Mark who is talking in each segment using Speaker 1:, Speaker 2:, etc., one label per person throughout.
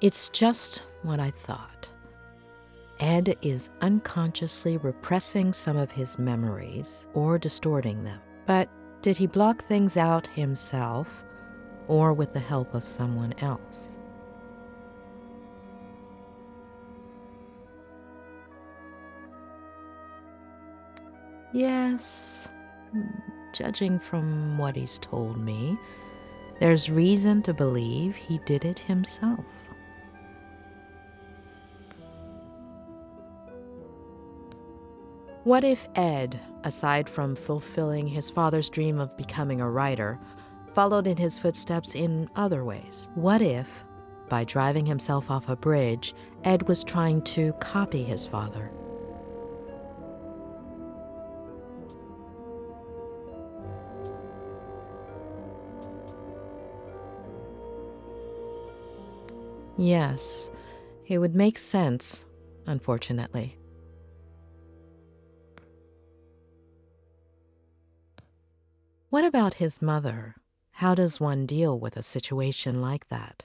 Speaker 1: It's just what I thought. Ed is unconsciously repressing some of his memories or distorting them. But did he block things out himself or with the help of someone else? Yes, judging from what he's told me, there's reason to believe he did it himself. What if Ed, aside from fulfilling his father's dream of becoming a writer, followed in his footsteps in other ways? What if, by driving himself off a bridge, Ed was trying to copy his father? Yes, it would make sense, unfortunately. What about his mother? How does one deal with a situation like that?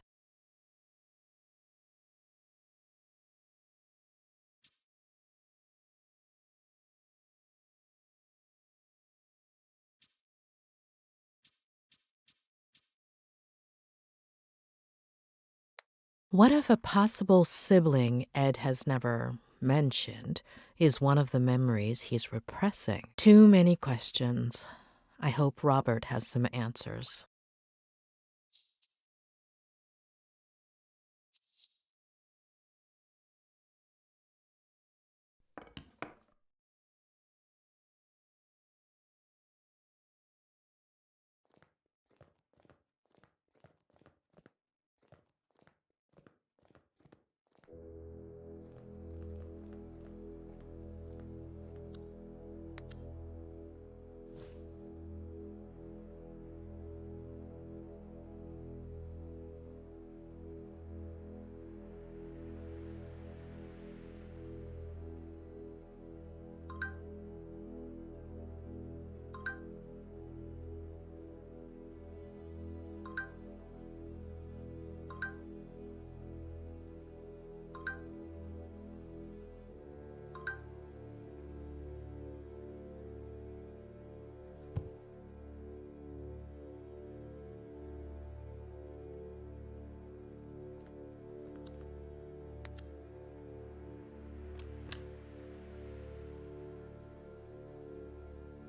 Speaker 1: What if a possible sibling Ed has never mentioned is one of the memories he's repressing? Too many questions. I hope Robert has some answers.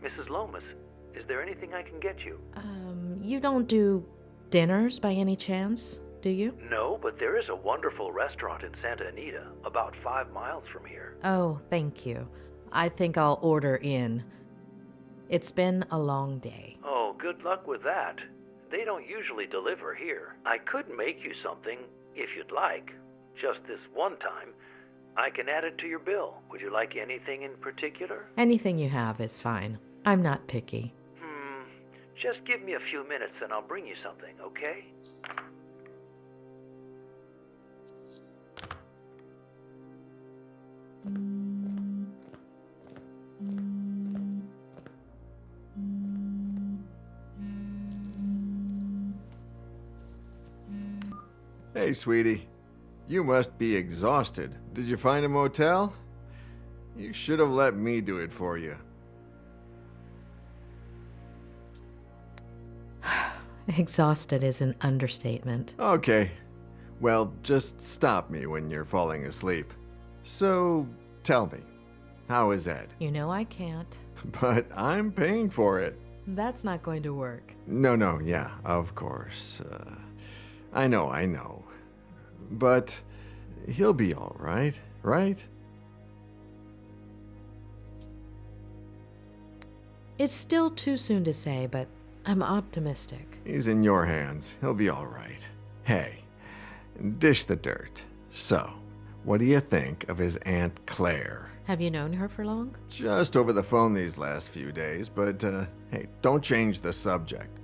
Speaker 2: Mrs. Lomas, is there anything I can get you?
Speaker 1: You don't do dinners by any chance, do you?
Speaker 2: No, but there is a wonderful restaurant in Santa Anita, about 5 miles from here.
Speaker 1: Oh, thank you. I think I'll order in. It's been a long day.
Speaker 2: Oh, good luck with that. They don't usually deliver here. I could make you something, if you'd like. Just this one time. I can add it to your bill. Would you like anything in particular?
Speaker 1: Anything you have is fine. I'm not picky.
Speaker 2: Just give me a few minutes and I'll bring you something, okay?
Speaker 3: Hey, sweetie. You must be exhausted. Did you find a motel? You should have let me do it for you.
Speaker 1: Exhausted is an understatement.
Speaker 3: Okay. Well, just stop me when you're falling asleep. So, tell me, how is Ed?
Speaker 1: You know I can't.
Speaker 3: But I'm paying for it.
Speaker 1: That's not going to work.
Speaker 3: No, yeah, of course. I know. But he'll be all right, right?
Speaker 1: It's still too soon to say, but I'm optimistic.
Speaker 3: He's in your hands. He'll be all right. Hey, dish the dirt. So, what do you think of his Aunt Claire?
Speaker 1: Have you known her for long?
Speaker 3: Just over the phone these last few days, but hey, don't change the subject.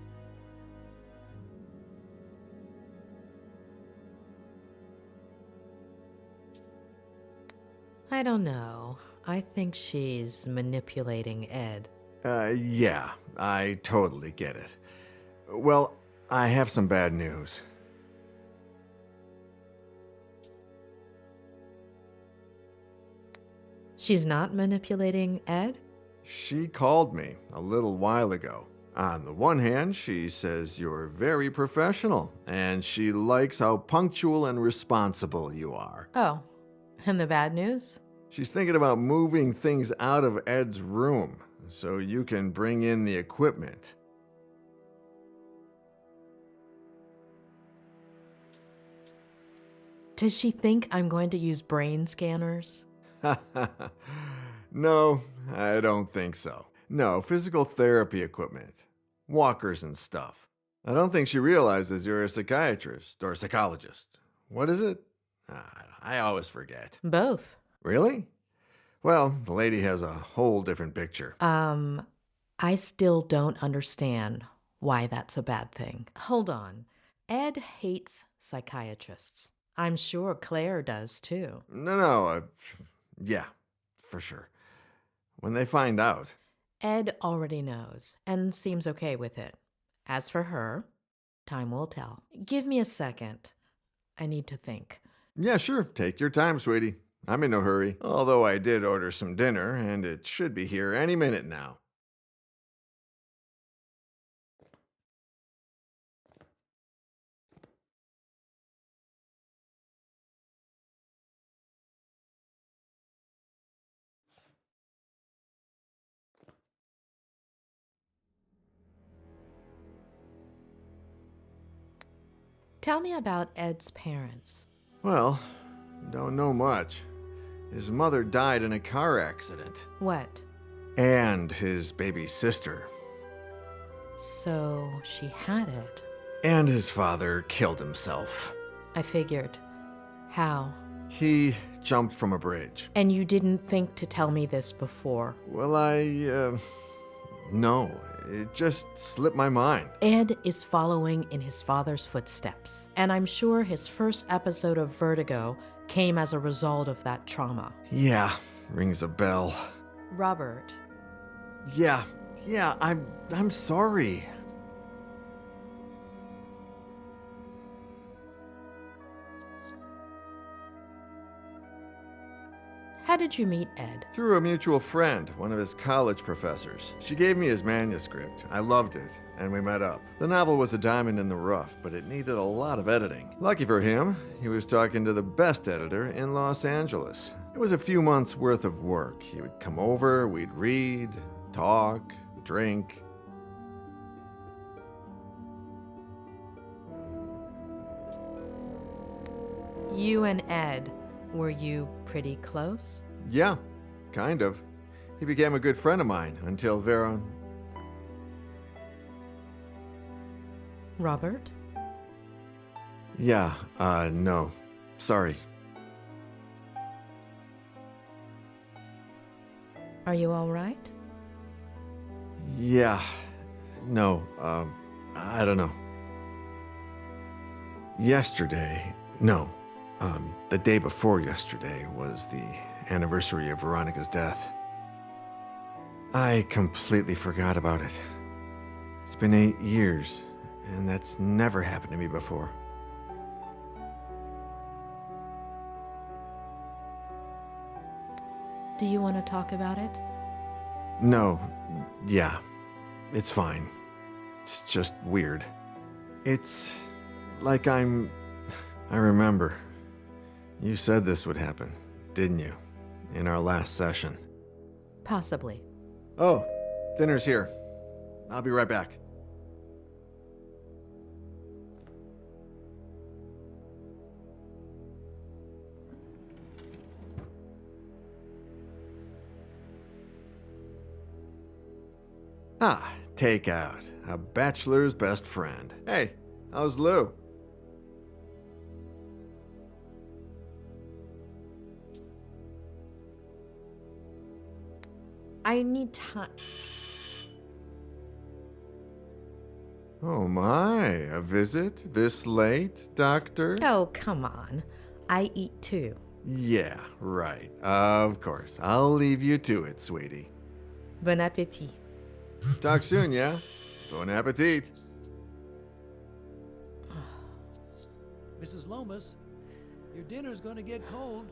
Speaker 1: I don't know. I think she's manipulating Ed.
Speaker 3: Yeah, I totally get it. Well, I have some bad news.
Speaker 1: She's not manipulating Ed?
Speaker 3: She called me a little while ago. On the one hand, she says you're very professional, and she likes how punctual and responsible you are.
Speaker 1: Oh, and the bad news?
Speaker 3: She's thinking about moving things out of Ed's room so you can bring in the equipment.
Speaker 1: Does she think I'm going to use brain scanners?
Speaker 3: No, I don't think so. No, physical therapy equipment. Walkers and stuff. I don't think she realizes you're a psychiatrist or psychologist. What is it? I always forget.
Speaker 1: Both.
Speaker 3: Really? Well, the lady has a whole different picture.
Speaker 1: I still don't understand why that's a bad thing. Hold on. Ed hates psychiatrists. I'm sure Claire does too.
Speaker 3: No, yeah, for sure. When they find out.
Speaker 1: Ed already knows and seems okay with it. As for her, time will tell. Give me a second. I need to think.
Speaker 3: Yeah, sure. Take your time, sweetie. I'm in no hurry. Although I did order some dinner, and it should be here any minute now.
Speaker 1: Tell me about Ed's parents.
Speaker 3: Well, don't know much. His mother died in a car accident.
Speaker 1: What?
Speaker 3: And his baby sister.
Speaker 1: So she had it.
Speaker 3: And his father killed himself.
Speaker 1: I figured. How?
Speaker 3: He jumped from a bridge.
Speaker 1: And you didn't think to tell me this before?
Speaker 3: Well, no, it just slipped my mind.
Speaker 1: Ed is following in his father's footsteps, and I'm sure his first episode of Vertigo came as a result of that trauma.
Speaker 3: Yeah, rings a bell.
Speaker 1: Robert.
Speaker 3: Yeah, I'm sorry.
Speaker 1: How did you meet Ed?
Speaker 3: Through a mutual friend, one of his college professors. She gave me his manuscript. I loved it, and we met up. The novel was a diamond in the rough, but it needed a lot of editing. Lucky for him, he was talking to the best editor in Los Angeles. It was a few months' worth of work. He would come over, we'd read, talk, drink.
Speaker 1: You and Ed, were you pretty close?
Speaker 3: Yeah, kind of. He became a good friend of mine until Vera...
Speaker 1: Robert?
Speaker 3: Yeah, no. Sorry.
Speaker 1: Are you all right?
Speaker 3: Yeah. No, I don't know. Yesterday... No. The day before yesterday was the anniversary of Veronica's death. I completely forgot about it. It's been 8 years, and that's never happened to me before.
Speaker 1: Do you want to talk about it?
Speaker 3: No, yeah, it's fine. It's just weird. It's like I remember. You said this would happen, didn't you? In our last session.
Speaker 1: Possibly.
Speaker 3: Oh, dinner's here. I'll be right back. Ah, takeout. A bachelor's best friend. Hey, how's Lou?
Speaker 1: I need time.
Speaker 3: Oh my, a visit this late, Doctor?
Speaker 1: Oh, come on. I eat too.
Speaker 3: Yeah, right. Of course. I'll leave you to it, sweetie.
Speaker 1: Bon appétit.
Speaker 3: Talk soon, yeah? Bon appetit.
Speaker 4: Mrs. Lomas, your dinner's gonna get cold.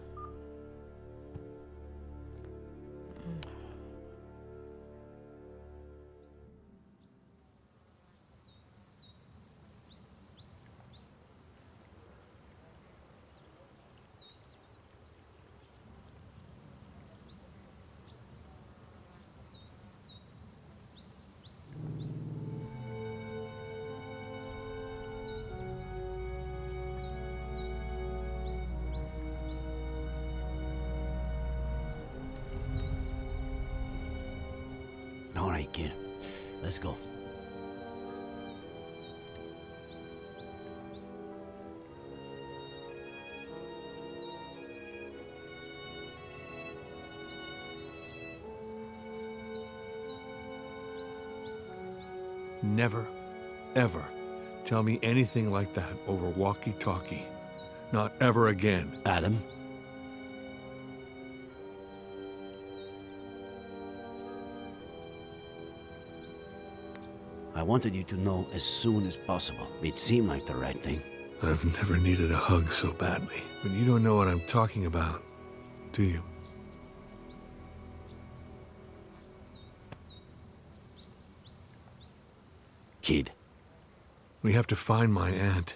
Speaker 5: right, kid. Let's go.
Speaker 4: Never, ever tell me anything like that over walkie-talkie. Not ever again.
Speaker 5: Adam? I wanted you to know as soon as possible. It seemed like the right thing.
Speaker 4: I've never needed a hug so badly. But you don't know what I'm talking about, do you?
Speaker 5: Kid.
Speaker 4: We have to find my aunt.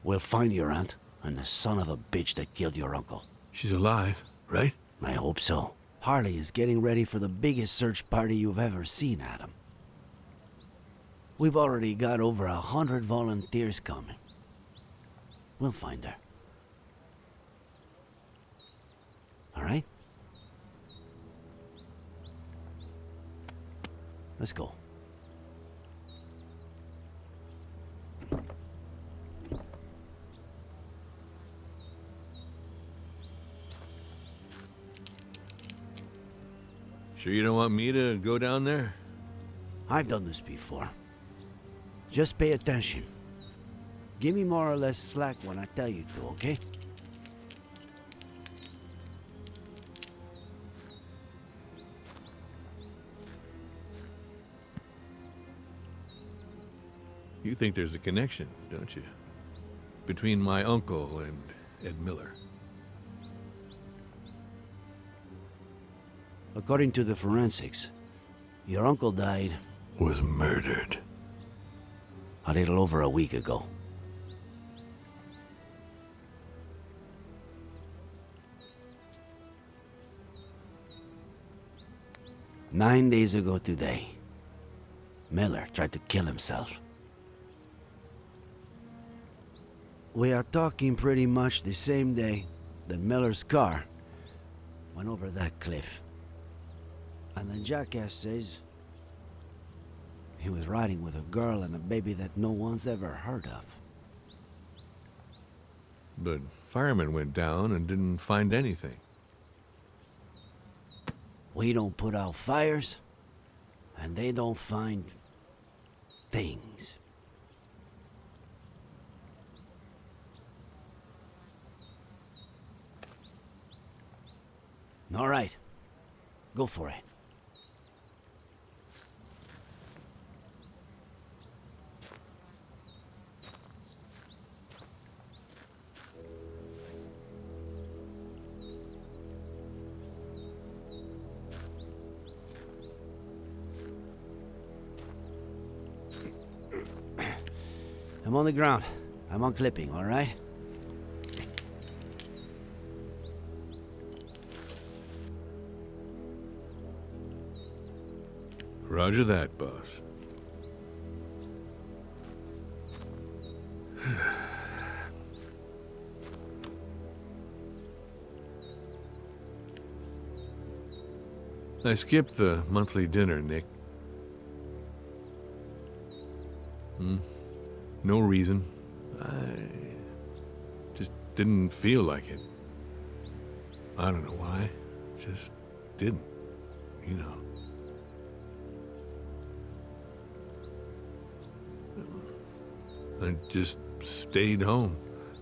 Speaker 5: We'll find your aunt and the son of a bitch that killed your uncle.
Speaker 4: She's alive, right?
Speaker 5: I hope so. Harley is getting ready for the biggest search party you've ever seen, Adam. We've already got over 100 volunteers coming. We'll find her. All right? Let's go.
Speaker 4: Sure you don't want me to go down there?
Speaker 5: I've done this before. Just pay attention. Give me more or less slack when I tell you to, okay?
Speaker 4: You think there's a connection, don't you? Between my uncle and Ed Miller.
Speaker 5: According to the forensics, your uncle died
Speaker 4: Was murdered.
Speaker 5: a little over a week ago. Nine days ago today, Miller tried to kill himself. We are talking pretty much the same day that Miller's car went over that cliff. And the jackass says he was riding with a girl and a baby that no one's ever heard of.
Speaker 4: But firemen went down and didn't find anything.
Speaker 5: We don't put out fires, and they don't find things. All right, go for it. I'm on the ground. I'm on clipping, all right?
Speaker 4: Roger that, boss. I skipped the monthly dinner, Nick. No reason. I just didn't feel like it. I don't know why. Just didn't, you know. I just stayed home,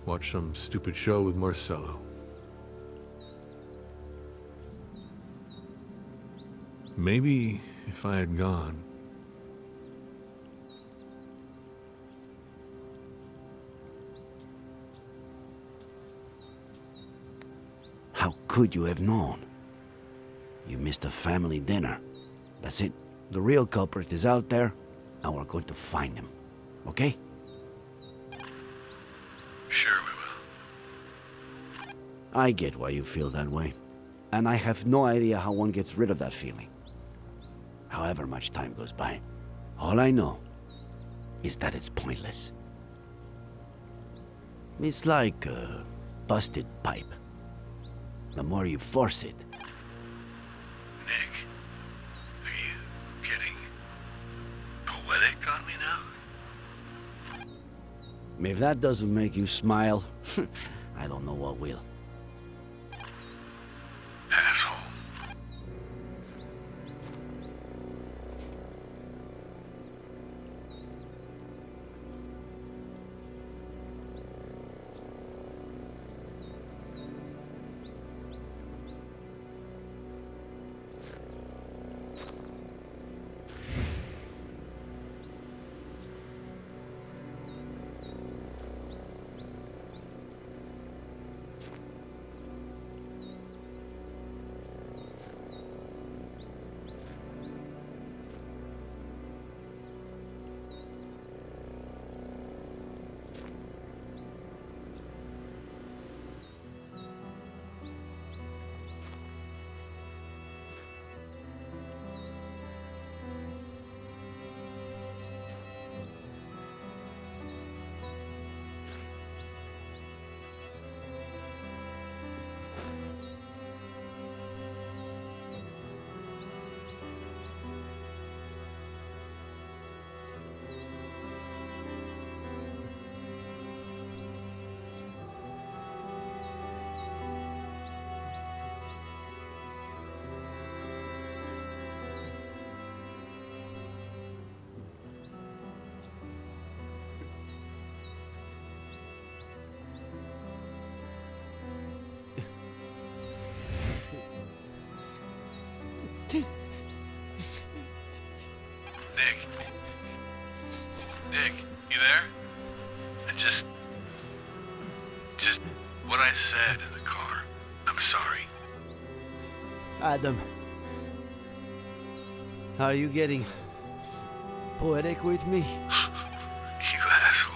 Speaker 4: watched some stupid show with Marcello. Maybe if I had gone.
Speaker 5: How could you have known? You missed a family dinner. That's it. The real culprit is out there, and we're going to find him. Okay?
Speaker 4: Sure we will.
Speaker 5: I get why you feel that way. And I have no idea how one gets rid of that feeling. However much time goes by. All I know is that it's pointless. It's like a busted pipe. The more you force it.
Speaker 4: Nick, are you getting poetic on me now?
Speaker 5: If that doesn't make you smile, I don't know what will.
Speaker 4: Asshole. Nick, you there? Just what I said in the car. I'm sorry.
Speaker 5: Adam, are you getting poetic with me?
Speaker 4: You asshole.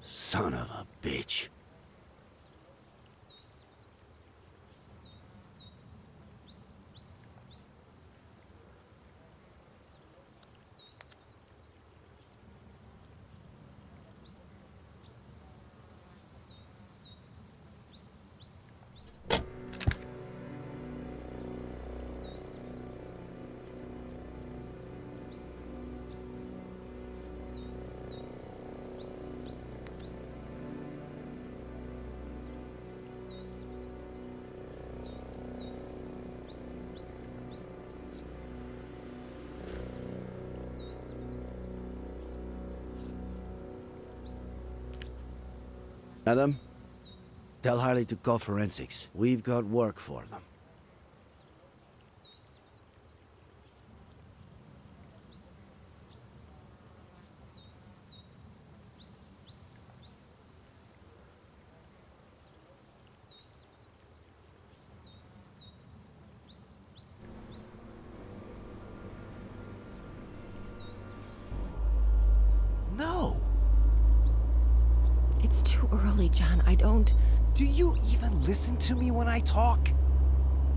Speaker 5: Son of a bitch. Adam, tell Harley to call forensics. We've got work for them.
Speaker 6: No!
Speaker 7: It's too early, John. I don't...
Speaker 6: Do you even listen to me when I talk?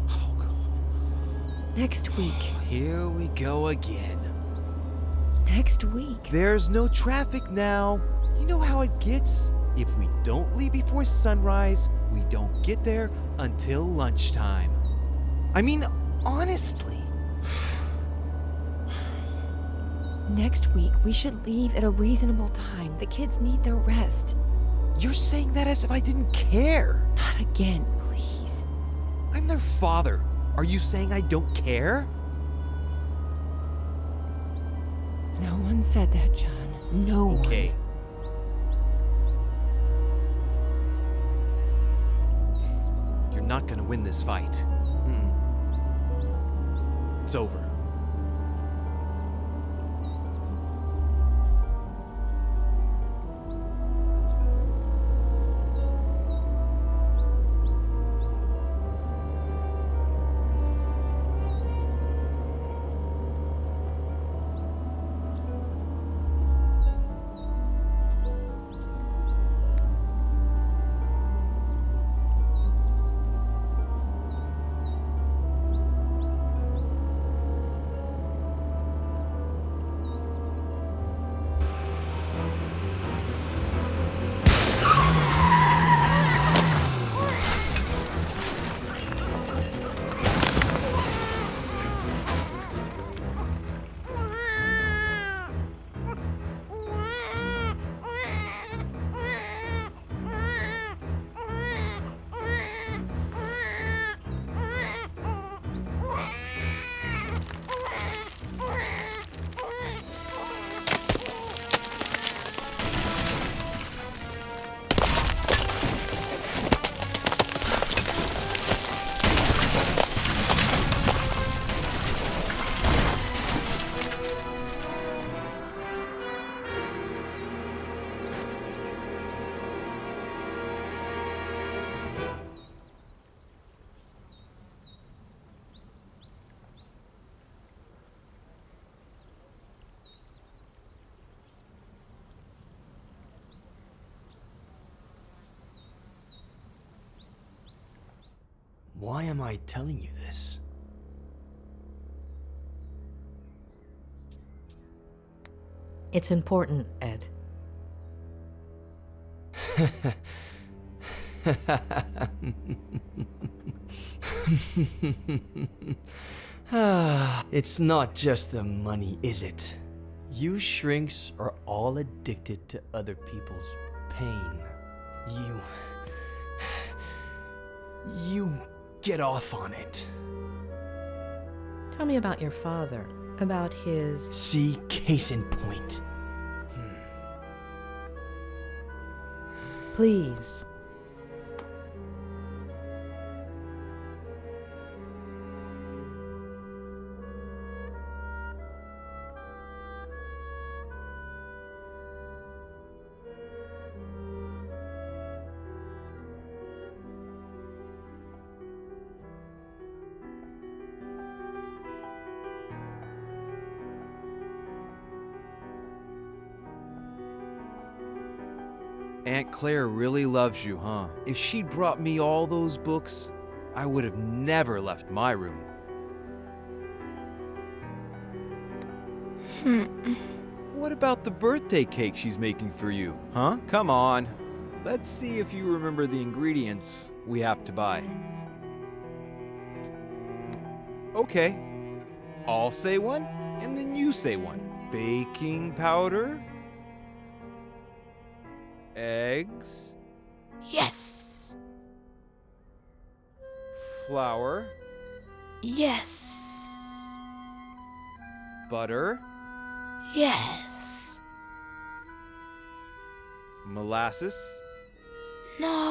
Speaker 6: Oh, God.
Speaker 7: Next week.
Speaker 6: Here we go again.
Speaker 7: Next week.
Speaker 6: There's no traffic now. You know how it gets? If we don't leave before sunrise, we don't get there until lunchtime. I mean, honestly.
Speaker 7: Next week, we should leave at a reasonable time. The kids need their rest.
Speaker 6: You're saying that as if I didn't care.
Speaker 7: Not again, please.
Speaker 6: I'm their father. Are you saying I don't care?
Speaker 7: No one said that, John. No one.
Speaker 6: Okay. You're not gonna win this fight. It's over. Why am I telling you this?
Speaker 1: It's important, Ed.
Speaker 8: It's not just the money, is it? You shrinks are all addicted to other people's pain. You get off on it.
Speaker 1: Tell me about your father, about his...
Speaker 8: See, case in point.
Speaker 1: Please.
Speaker 6: Aunt Claire really loves you, huh? If she'd brought me all those books, I would have never left my room. What about the birthday cake she's making for you, huh? Come on. Let's see if you remember the ingredients we have to buy. Okay. I'll say one, and then you say one. Baking powder? Eggs?
Speaker 7: Yes.
Speaker 6: Flour?
Speaker 7: Yes.
Speaker 6: Butter?
Speaker 7: Yes.
Speaker 6: Molasses?
Speaker 7: No!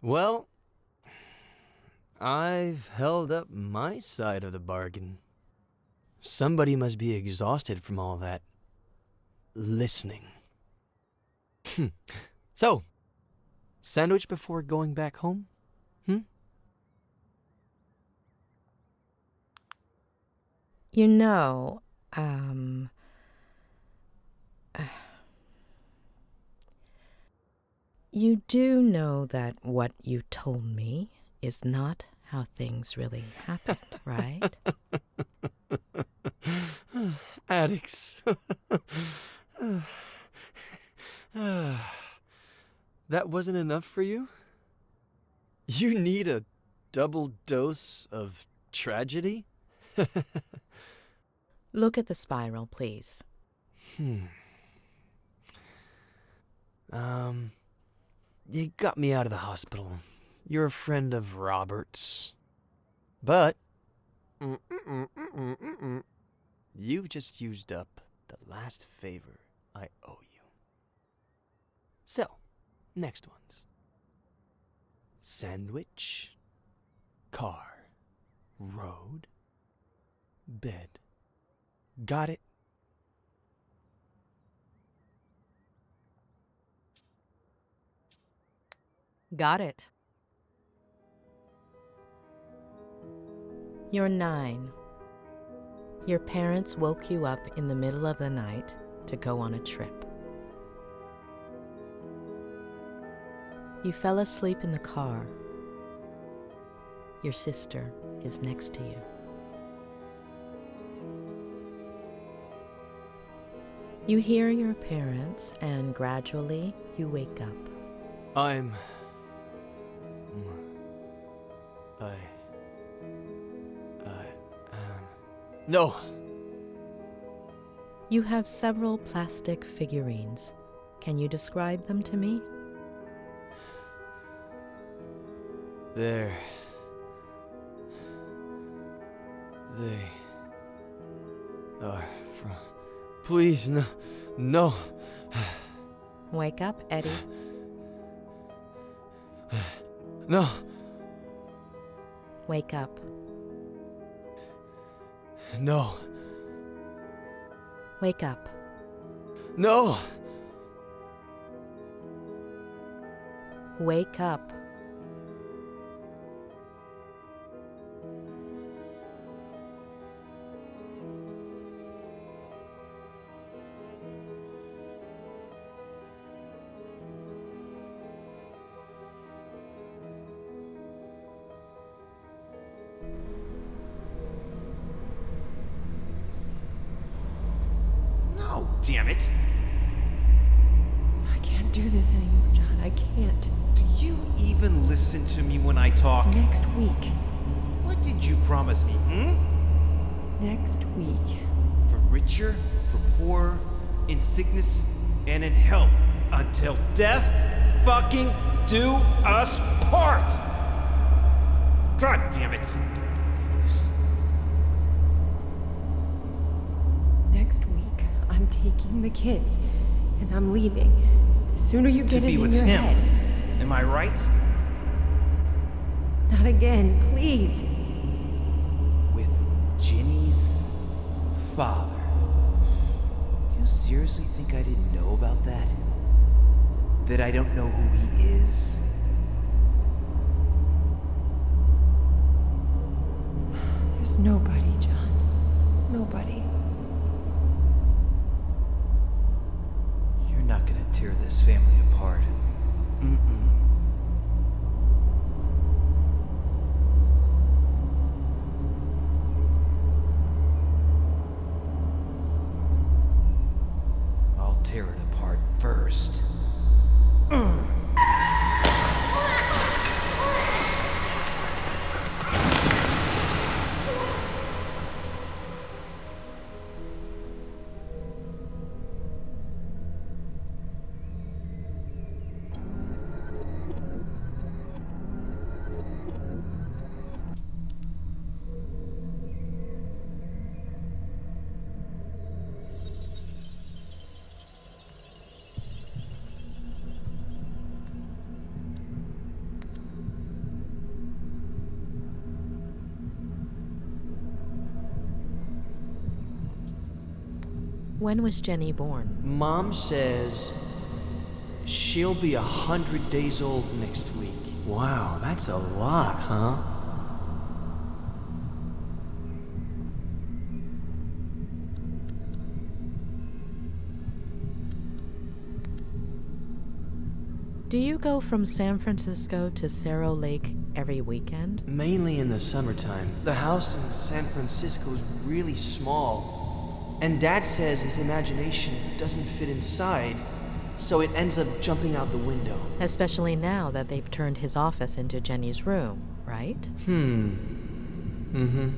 Speaker 8: Well, I've held up my side of the bargain. Somebody must be exhausted from all that listening. So, sandwich before going back home?
Speaker 1: You know, you do know that what you told me is not how things really happened, right?
Speaker 8: Addicts. That wasn't enough for you? You need a double dose of tragedy?
Speaker 1: Look at the spiral, please.
Speaker 8: You got me out of the hospital. You're a friend of Robert's. But you've just used up the last favor I owe you. So, next ones. Sandwich, car, road, bed. Got it?
Speaker 1: Got it. You're 9. Your parents woke you up in the middle of the night to go on a trip. You fell asleep in the car. Your sister is next to you. You hear your parents, and gradually you wake up.
Speaker 8: No.
Speaker 1: You have several plastic figurines. Can you describe them to me?
Speaker 8: They are from... Please, no. No.
Speaker 1: Wake up, Eddie.
Speaker 8: No.
Speaker 1: Wake up.
Speaker 8: No.
Speaker 1: Wake up.
Speaker 8: No.
Speaker 1: Wake up.
Speaker 6: Damn it!
Speaker 7: I can't do this anymore, John. I can't.
Speaker 6: Do you even listen to me when I talk?
Speaker 7: Next week.
Speaker 6: What did you promise me,
Speaker 7: Next week.
Speaker 6: For richer, for poorer, in sickness, and in health, until death fucking do us part! God damn it!
Speaker 7: I'm taking the kids, and I'm leaving. The sooner you
Speaker 6: To
Speaker 7: get it
Speaker 6: be
Speaker 7: in
Speaker 6: with
Speaker 7: your
Speaker 6: him.
Speaker 7: head.
Speaker 6: Am I right?
Speaker 7: Not again, please.
Speaker 6: With Ginny's father. You seriously think I didn't know about that? That I don't know who he is?
Speaker 7: There's nobody, John. Nobody.
Speaker 6: You're not gonna tear this family apart. Mm-mm. I'll tear it apart first.
Speaker 1: When was Jenny born?
Speaker 8: Mom says she'll be 100 days old next week. Wow, that's a lot, huh?
Speaker 1: Do you go from San Francisco to Cerro Lake every weekend?
Speaker 8: Mainly in the summertime. The house in San Francisco is really small. And Dad says his imagination doesn't fit inside, so it ends up jumping out the window.
Speaker 1: Especially now that they've turned his office into Jenny's room, right?
Speaker 8: Mm-hmm.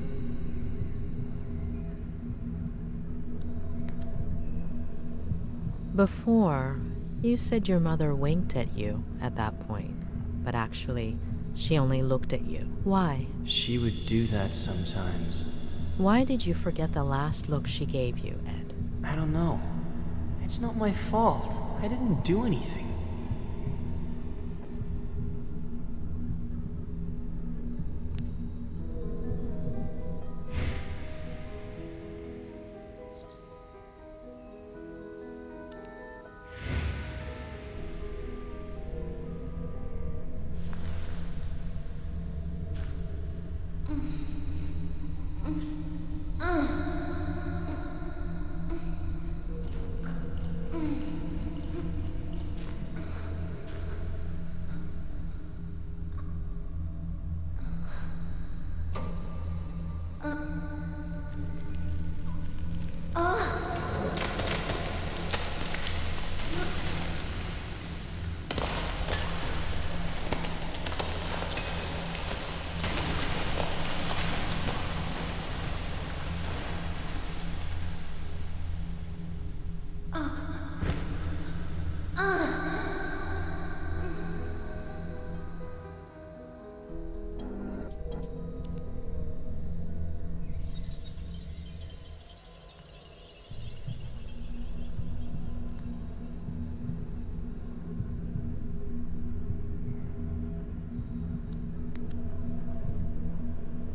Speaker 1: Before, you said your mother winked at you at that point, but actually, she only looked at you. Why?
Speaker 8: She would do that sometimes.
Speaker 1: Why did you forget the last look she gave you, Ed?
Speaker 8: I don't know. It's not my fault. I didn't do anything.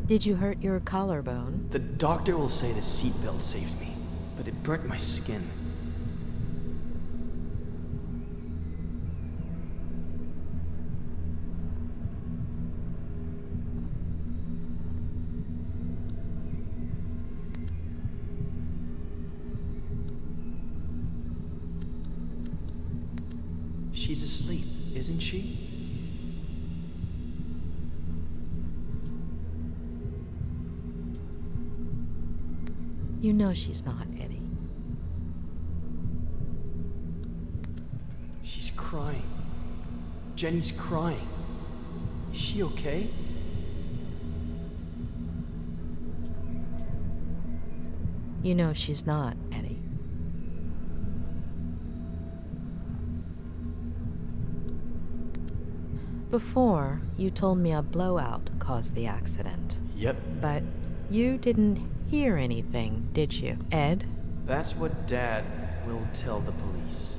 Speaker 1: Did you hurt your collarbone?
Speaker 8: The doctor will say the seatbelt saved me, but it burnt my skin. She's asleep, isn't she?
Speaker 1: You know she's not, Eddie.
Speaker 8: She's crying. Jenny's crying. Is she okay?
Speaker 1: You know she's not, Eddie. Before, you told me a blowout caused the accident.
Speaker 8: Yep.
Speaker 1: But you didn't hear anything, did you? Ed,
Speaker 8: That's what Dad will tell the police.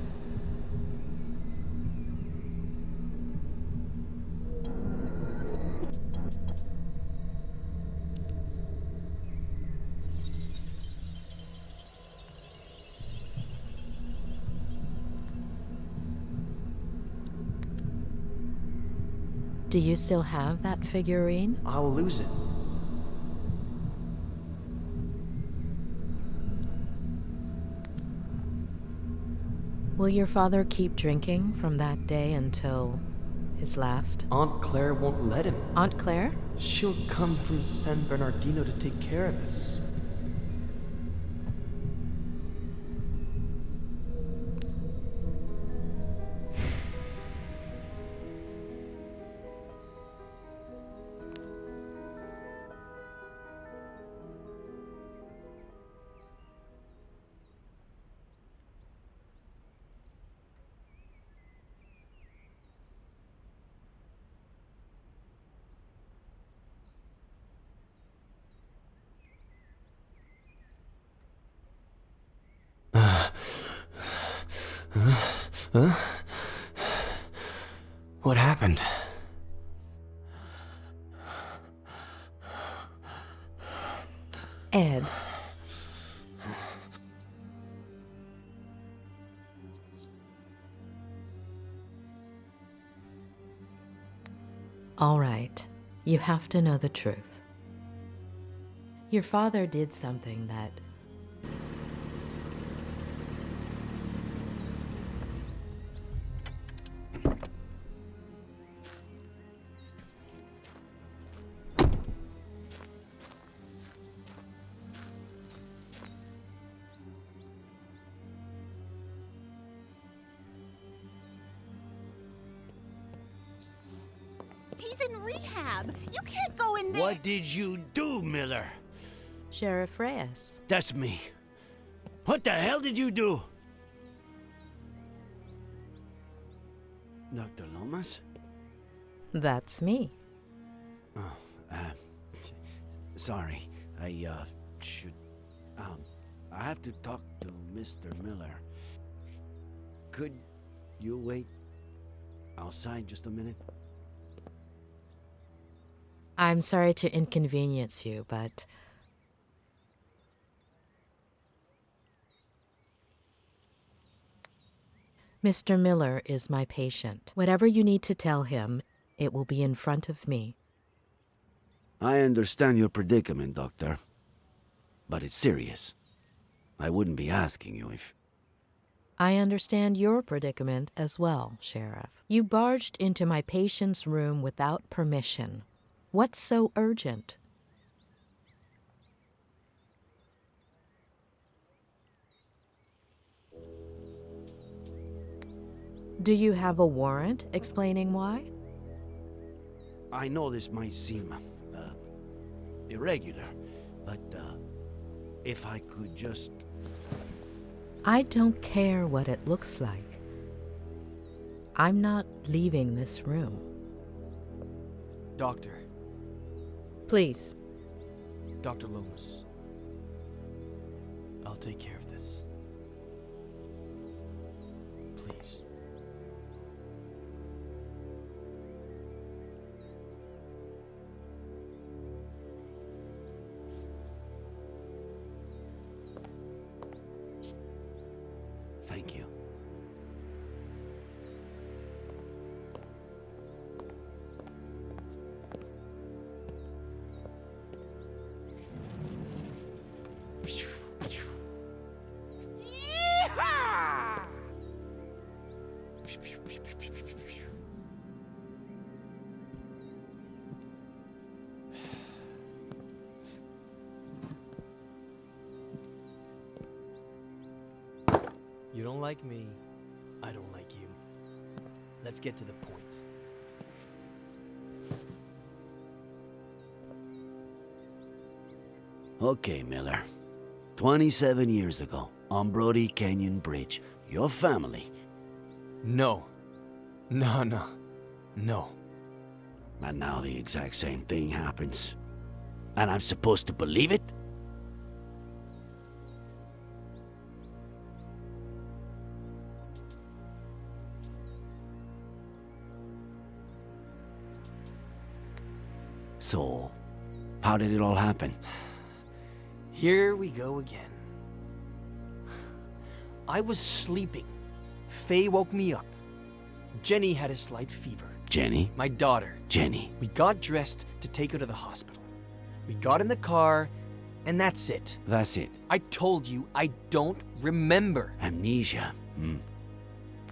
Speaker 1: Do you still have that figurine?
Speaker 8: I'll lose it.
Speaker 1: Will your father keep drinking from that day until his last?
Speaker 8: Aunt Claire won't let him.
Speaker 1: Aunt Claire?
Speaker 8: She'll come from San Bernardino to take care of us. Huh? What happened?
Speaker 1: Ed. All right, you have to know the truth. Your father did something that
Speaker 9: He's in rehab. You can't go in there.
Speaker 5: What did you do, Miller?
Speaker 1: Sheriff Reyes.
Speaker 5: That's me. What the hell did you do? Dr. Lomas?
Speaker 1: That's me.
Speaker 5: Oh, sorry. I have to talk to Mr. Miller. Could you wait outside just a minute?
Speaker 1: I'm sorry to inconvenience you, but Mr. Miller is my patient. Whatever you need to tell him, it will be in front of me.
Speaker 5: I understand your predicament, Doctor. But it's serious. I wouldn't be asking you if...
Speaker 1: I understand your predicament as well, Sheriff. You barged into my patient's room without permission. What's so urgent? Do you have a warrant explaining why?
Speaker 5: I know this might seem irregular, but if I could just...
Speaker 1: I don't care what it looks like. I'm not leaving this room.
Speaker 8: Doctor.
Speaker 1: Please.
Speaker 8: Dr. Lomas. I'll take care of this. Please.
Speaker 5: Thank you.
Speaker 8: You don't like me, I don't like you. Let's get to the point.
Speaker 5: Okay, Miller. 27 years ago, on Brody Canyon Bridge, your family...
Speaker 8: No. No.
Speaker 5: And now the exact same thing happens. And I'm supposed to believe it? So, how did it all happen?
Speaker 8: Here we go again. I was sleeping. Faye woke me up. Jenny had a slight fever.
Speaker 5: Jenny?
Speaker 8: My daughter.
Speaker 5: Jenny.
Speaker 8: We got dressed to take her to the hospital. We got in the car, and that's it.
Speaker 5: That's it.
Speaker 8: I told you, I don't remember.
Speaker 5: Amnesia.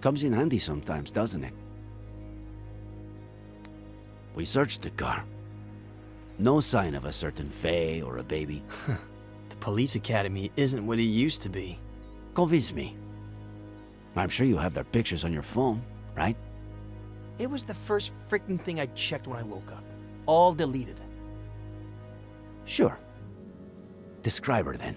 Speaker 5: Comes in handy sometimes, doesn't it? We searched the car. No sign of a certain Faye or a baby.
Speaker 8: The police academy isn't what it used to be.
Speaker 5: Convince me. I'm sure you have their pictures on your phone, right?
Speaker 8: It was the first freaking thing I checked when I woke up. All deleted.
Speaker 5: Sure. Describe her then.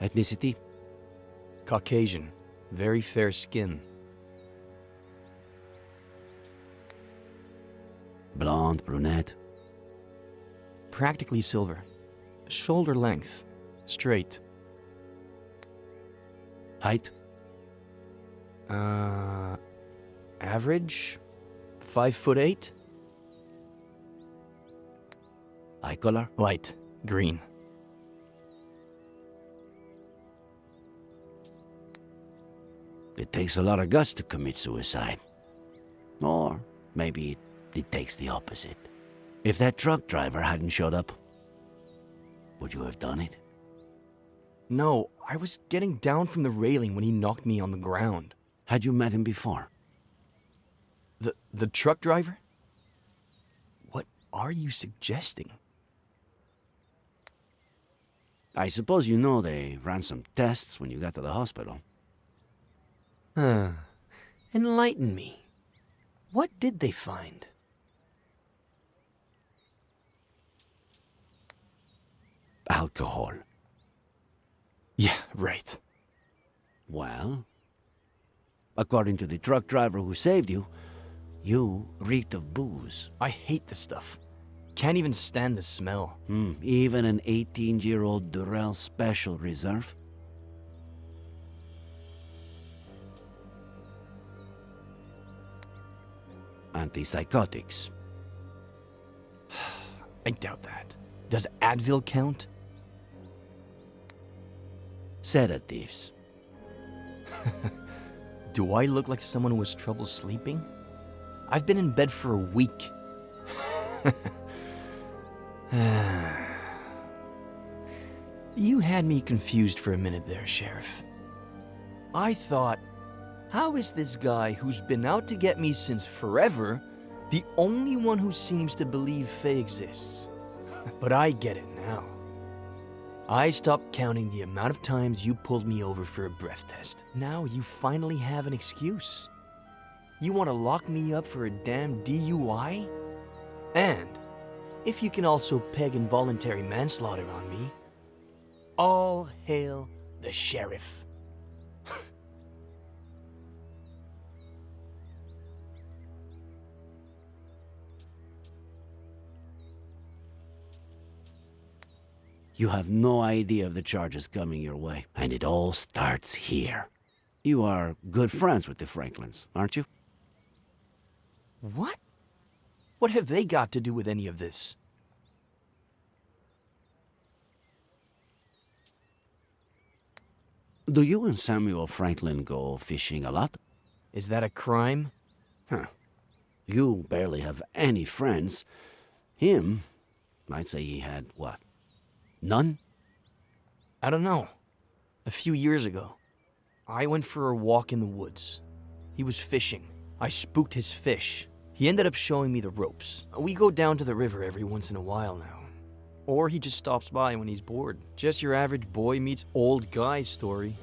Speaker 5: Ethnicity?
Speaker 8: Caucasian. Very fair skin.
Speaker 5: Blonde, brunette?
Speaker 8: Practically silver. Shoulder length. Straight.
Speaker 5: Height?
Speaker 8: Average? 5'8".
Speaker 5: Eye color?
Speaker 8: Light. Green.
Speaker 5: It takes a lot of guts to commit suicide. Or maybe it takes the opposite. If that truck driver hadn't showed up, would you have done it?
Speaker 8: No, I was getting down from the railing when he knocked me on the ground.
Speaker 5: Had you met him before?
Speaker 8: The truck driver? What are you suggesting?
Speaker 5: I suppose you know they ran some tests when you got to the hospital.
Speaker 8: Enlighten me. What did they find?
Speaker 5: Alcohol.
Speaker 8: Yeah, right.
Speaker 5: Well, according to the truck driver who saved you, you reeked of booze.
Speaker 8: I hate this stuff. Can't even stand the smell.
Speaker 5: Even an 18-year-old Durrell Special Reserve? Antipsychotics.
Speaker 8: I doubt that. Does Advil count?
Speaker 5: Sedatives.
Speaker 8: Do I look like someone who has trouble sleeping? I've been in bed for a week. You had me confused for a minute there, Sheriff. I thought, how is this guy who's been out to get me since forever the only one who seems to believe Faye exists? But I get it now. I stopped counting the amount of times you pulled me over for a breath test. Now you finally have an excuse. You want to lock me up for a damn DUI? And if you can also peg involuntary manslaughter on me, all hail the sheriff.
Speaker 5: You have no idea of the charges coming your way, and it all starts here. You are good friends with the Franklins, aren't you?
Speaker 8: What? What have they got to do with any of this?
Speaker 5: Do you and Samuel Franklin go fishing a lot?
Speaker 8: Is that a crime?
Speaker 5: You barely have any friends. Him, I'd say he had, what, none?
Speaker 8: I don't know. A few years ago, I went for a walk in the woods. He was fishing. I spooked his fish. He ended up showing me the ropes. We go down to the river every once in a while now. Or he just stops by when he's bored. Just your average boy meets old guy story.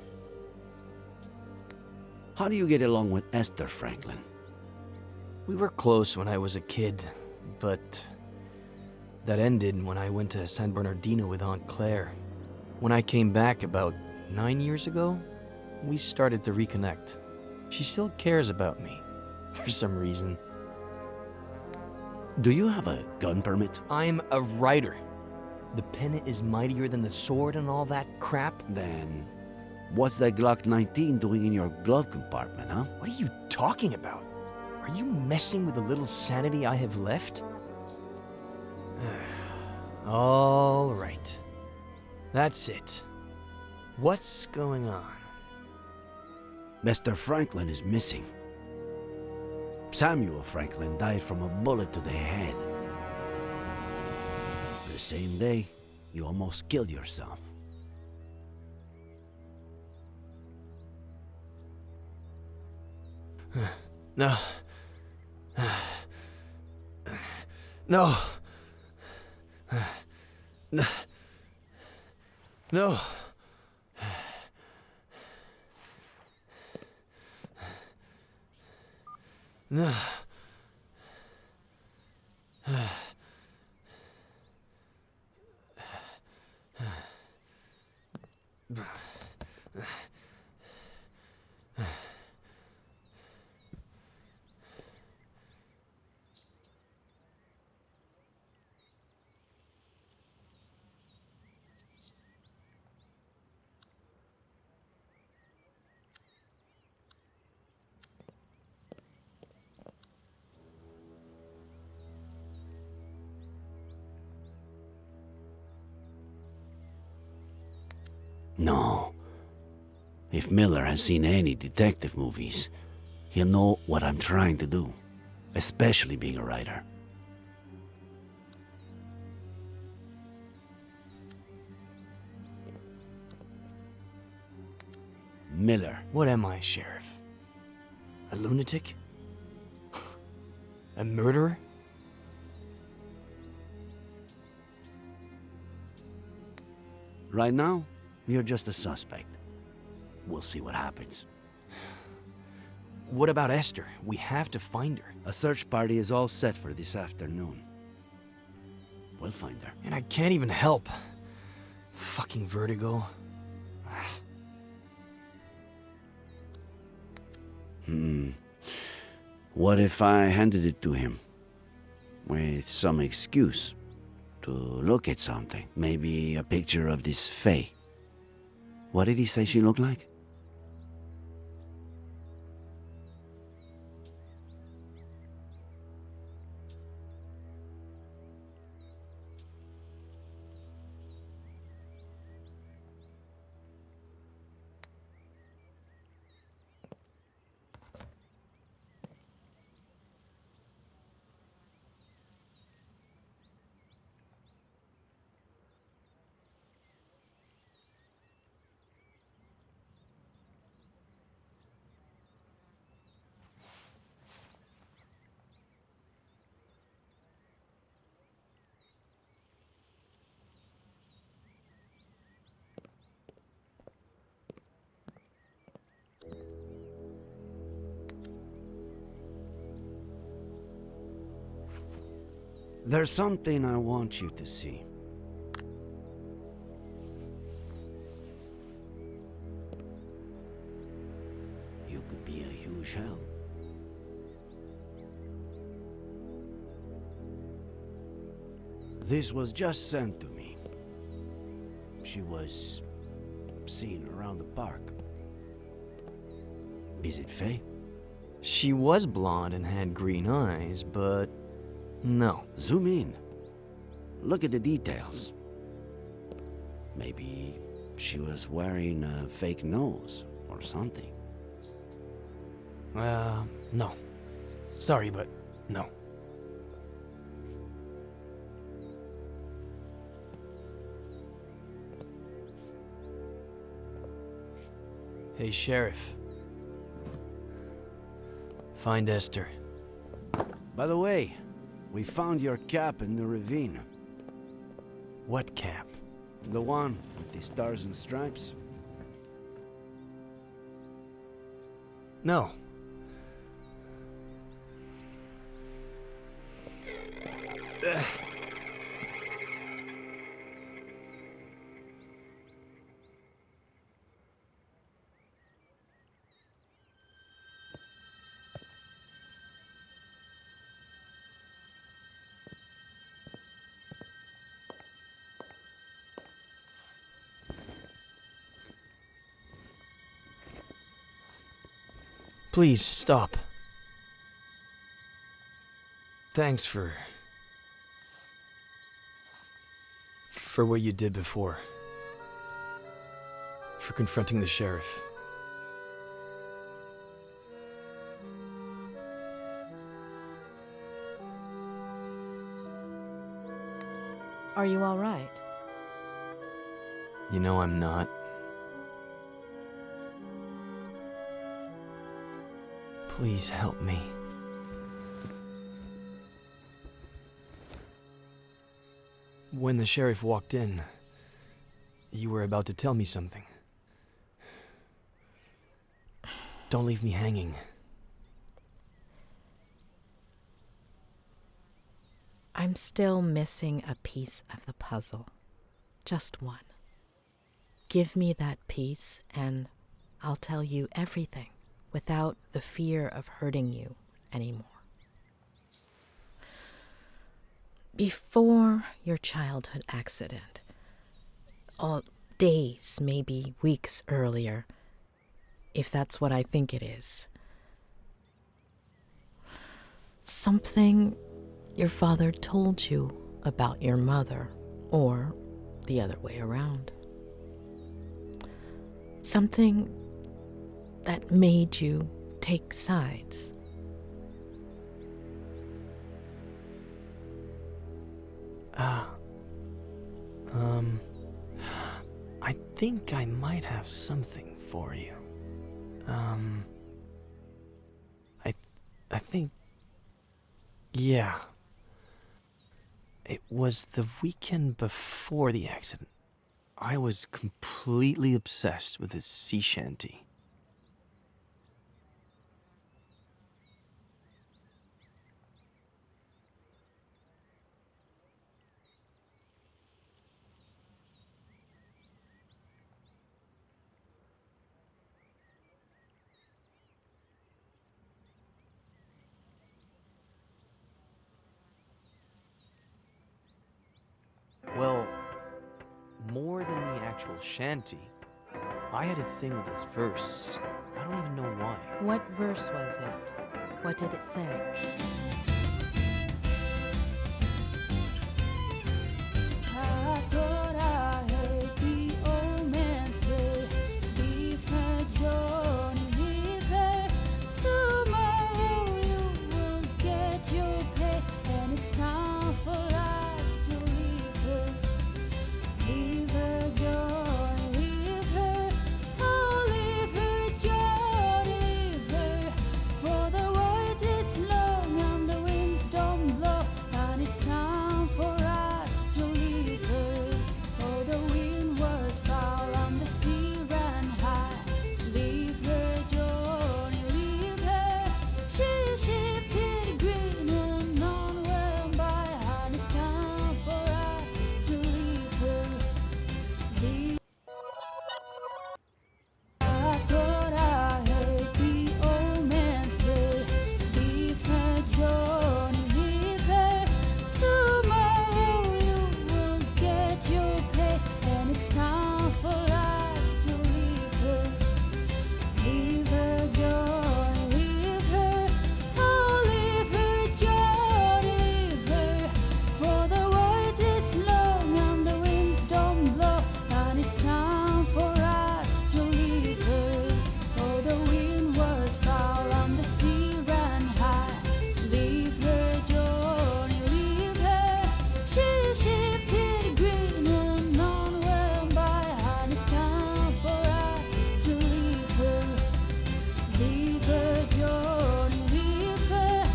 Speaker 5: How do you get along with Esther Franklin?
Speaker 8: We were close when I was a kid, but that ended when I went to San Bernardino with Aunt Claire. When I came back about 9 years ago, we started to reconnect. She still cares about me, for some reason.
Speaker 5: Do you have a gun permit?
Speaker 8: I'm a writer. The pen is mightier than the sword and all that crap.
Speaker 5: Then What's that Glock 19 doing in your glove compartment, huh?
Speaker 8: What are you talking about? Are you messing with the little sanity I have left? All right. That's it. What's going on?
Speaker 5: Mr. Franklin is missing. Samuel Franklin died from a bullet to the head. The same day, you almost killed yourself.
Speaker 8: No. No. No. No. No.
Speaker 5: No. If Miller has seen any detective movies, he'll know what I'm trying to do, especially being a writer. Miller.
Speaker 8: What am I, Sheriff? A lunatic? A murderer?
Speaker 5: Right now, you're just a suspect. We'll see what happens.
Speaker 8: What about Esther? We have to find her.
Speaker 5: A search party is all set for this afternoon. We'll find her.
Speaker 8: And I can't even help. Fucking Vertigo.
Speaker 5: What if I handed it to him? With some excuse. To look at something. Maybe a picture of this Faye. What did he say she looked like? There's something I want you to see. You could be a huge help. This was just sent to me. She was seen around the park. Is it Faye?
Speaker 8: She was blonde and had green eyes, but no.
Speaker 5: Zoom in. Look at the details. Maybe she was wearing a fake nose or something.
Speaker 8: No. Sorry, but no. Hey, Sheriff. Find Esther.
Speaker 5: By the way, we found your cap in the ravine.
Speaker 8: What cap?
Speaker 5: The one with the stars and stripes?
Speaker 8: No. Please, stop. Thanks for what you did before. For confronting the sheriff.
Speaker 1: Are you all right?
Speaker 8: You know I'm not. Please help me. When the sheriff walked in, you were about to tell me something. Don't leave me hanging.
Speaker 1: I'm still missing a piece of the puzzle. Just one. Give me that piece and I'll tell you everything without the fear of hurting you anymore. Before your childhood accident, days, maybe weeks earlier, if that's what I think it is, something your father told you about your mother, or the other way around. Something that made you take sides.
Speaker 8: I think I might have something for you. I think, yeah. It was the weekend before the accident. I was completely obsessed with his sea shanty. Well, more than the actual shanty, I had a thing with this verse. I don't even know why.
Speaker 1: What verse was it? What did it say?
Speaker 10: I thought I heard the old man say, leave her, Johnny, leave her. Tomorrow you will get your pay, and it's time for us to leave her. Leave her, Johnny, leave her. Oh, leave her, Johnny, leave her. For the voyage is long and the winds don't blow, and it's time for us to leave her. Oh, the wind was foul and the sea ran high. Leave her, Johnny, leave her. She shifted green and none went by, and it's time for us to leave her. Leave. I thought I heard the old man say, leave her, Johnny, leave her. Tomorrow you will get your pay, and it's time for us to leave her. Leave her, Johnny, leave her. Oh, leave her, Johnny, leave her. For the voyage is long and the winds don't blow, and it's time for us to leave her. Oh, the wind was foul and the sea ran high. Leave her, Johnny, leave her. She shifted green and none went by, and it's time for us to leave her. Leave her, Johnny, leave her.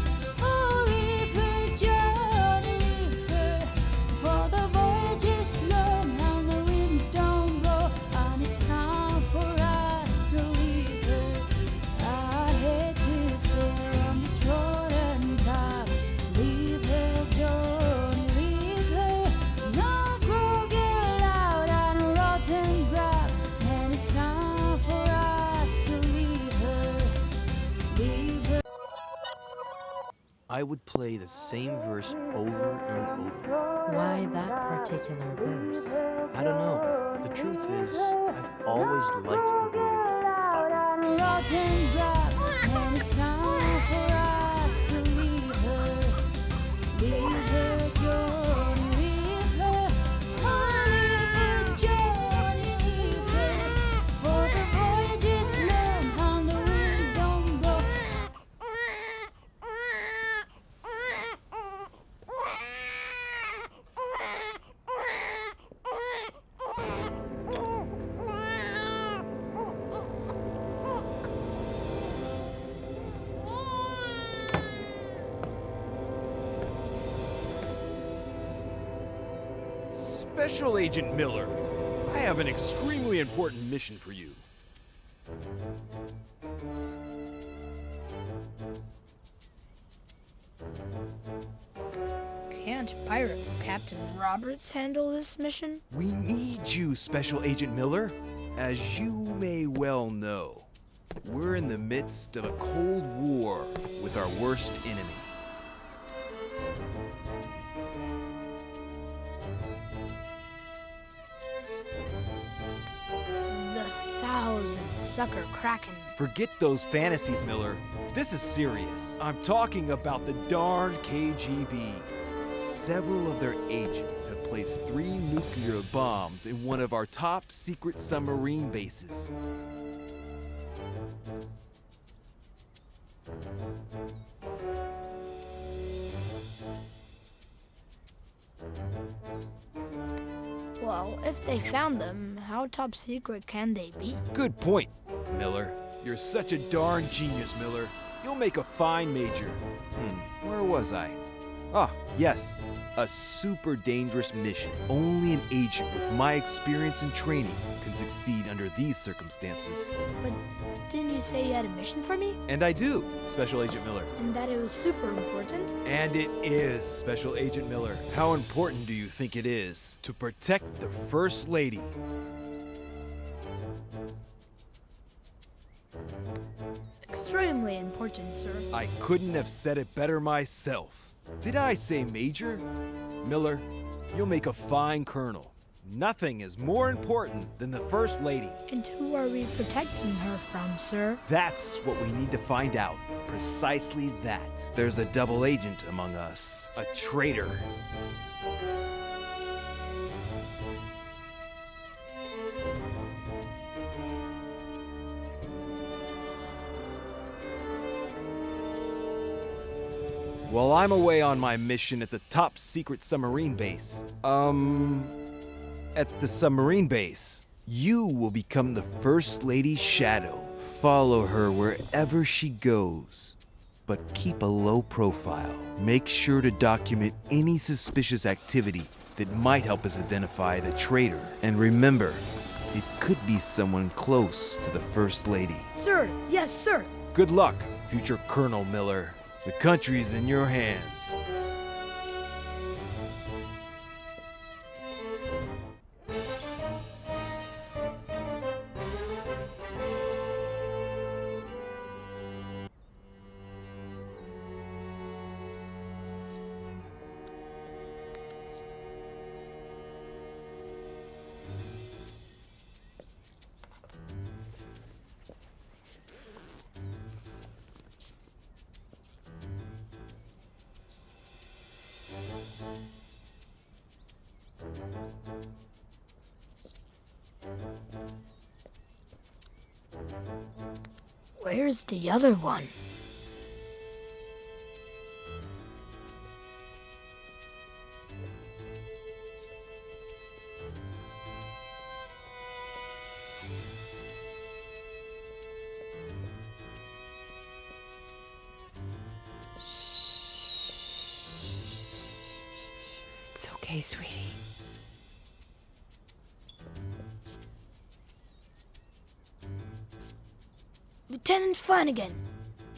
Speaker 10: Oh, leave her, Johnny, leave her. For the voyage is long and the winds don't blow, and it's time for us to leave her. I hate to say on this road and time, leave her, Johnny, leave her. No crooked loud and rotten ground, and it's time for us to leave her. Leave her.
Speaker 8: I would play the same verse over and over.
Speaker 1: Why that particular verse?
Speaker 8: I don't know. The truth is, I've always liked the word fire.
Speaker 10: Rotten ground, And it's time for us to leave her. Leave her, Johnny, leave her. Oh, leave her, Johnny, leave her. For the voyage is long and the winds don't blow.
Speaker 8: Special Agent Miller, I have an extremely important mission for you.
Speaker 11: Can't Pirate Captain Roberts handle this mission?
Speaker 6: We need you, Special Agent Miller. As you may well know, we're in the midst of a Cold War with our worst enemy.
Speaker 11: The Thousand Sucker Kraken.
Speaker 6: Forget those fantasies, Miller. This is serious. I'm talking about the darn KGB. Several of their agents have placed 3 nuclear bombs in one of our top secret submarine bases.
Speaker 11: Well, if they found them, how top secret can they be?
Speaker 6: Good point, Miller. You're such a darn genius, Miller. You'll make a fine major. Where was I? Ah, yes. A super dangerous mission. Only an agent with my experience and training can succeed under these circumstances.
Speaker 11: But didn't you say you had a mission for me?
Speaker 6: And I do, Special Agent Miller.
Speaker 11: And that it was super important?
Speaker 6: And it is, Special Agent Miller. How important do you think it is to protect the First Lady?
Speaker 11: Extremely important, sir.
Speaker 6: I couldn't have said it better myself. Did I say Major? Miller, you'll make a fine colonel. Nothing is more important than the First Lady.
Speaker 11: And who are we protecting her from, sir?
Speaker 6: That's what we need to find out. Precisely that. There's a double agent among us. A traitor. While I'm away on my mission at the top secret submarine base, at the submarine base, you will become the First Lady's shadow. Follow her wherever she goes, but keep a low profile. Make sure to document any suspicious activity that might help us identify the traitor. And remember, it could be someone close to the First Lady.
Speaker 11: Sir, yes, sir.
Speaker 6: Good luck, future Colonel Miller. The country's in your hands.
Speaker 11: Where's the other one?
Speaker 7: It's okay, sweetie.
Speaker 11: Lieutenant Flanagan,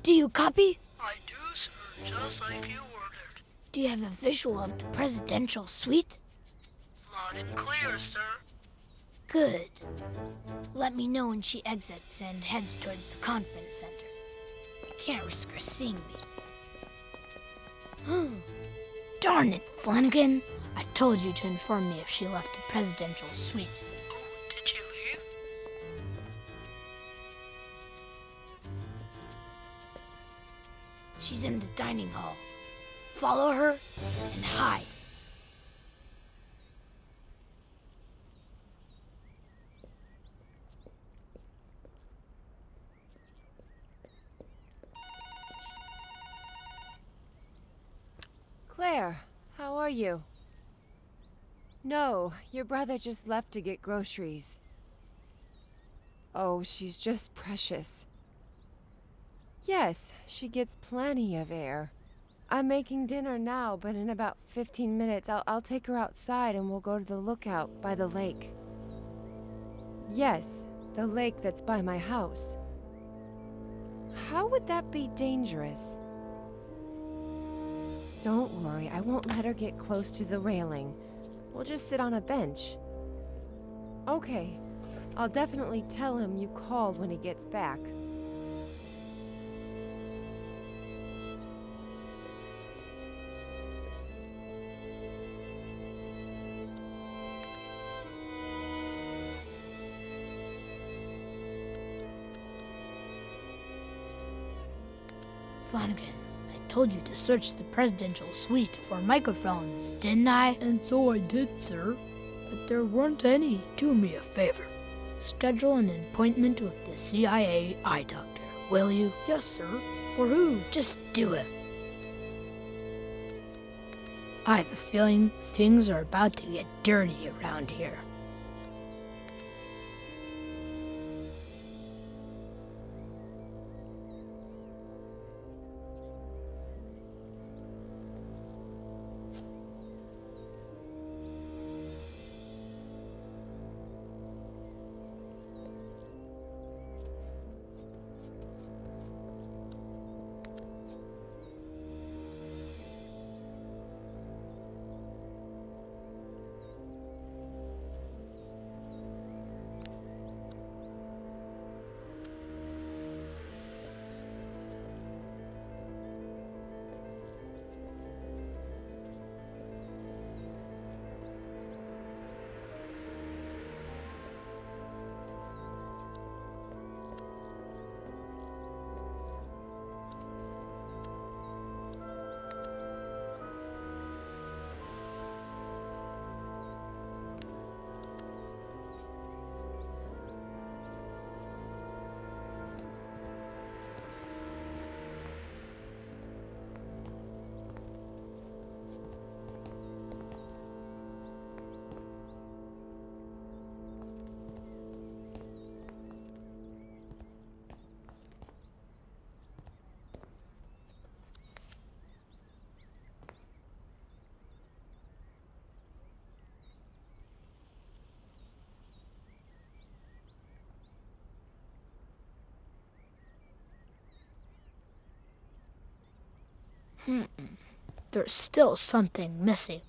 Speaker 11: do you copy?
Speaker 12: I do, sir, just like you ordered.
Speaker 11: Do you have a visual of the presidential suite?
Speaker 12: Loud and clear, sir.
Speaker 11: Good. Let me know when she exits and heads towards the conference center. I can't risk her seeing me. Darn it, Flanagan. I told you to inform me if she left the presidential suite.
Speaker 12: Oh, did she leave?
Speaker 11: She's in the dining hall. Follow her and hide.
Speaker 7: Claire, how are you? No, your brother just left to get groceries. Oh, she's just precious. Yes, she gets plenty of air. I'm making dinner now, but in about 15 minutes I'll take her outside and we'll go to the lookout by the lake. Yes, the lake that's by my house. How would that be dangerous? Don't worry, I won't let her get close to the railing. We'll just sit on a bench. Okay, I'll definitely tell him you called when he gets back.
Speaker 11: Flanagan, I told you to search the presidential suite for microphones, didn't I? And so I did, sir. But there weren't any. Do me a favor. Schedule an appointment with the CIA eye doctor, will you? Yes, sir. For who? Just do it. I have a feeling things are about to get dirty around here. There's still something missing.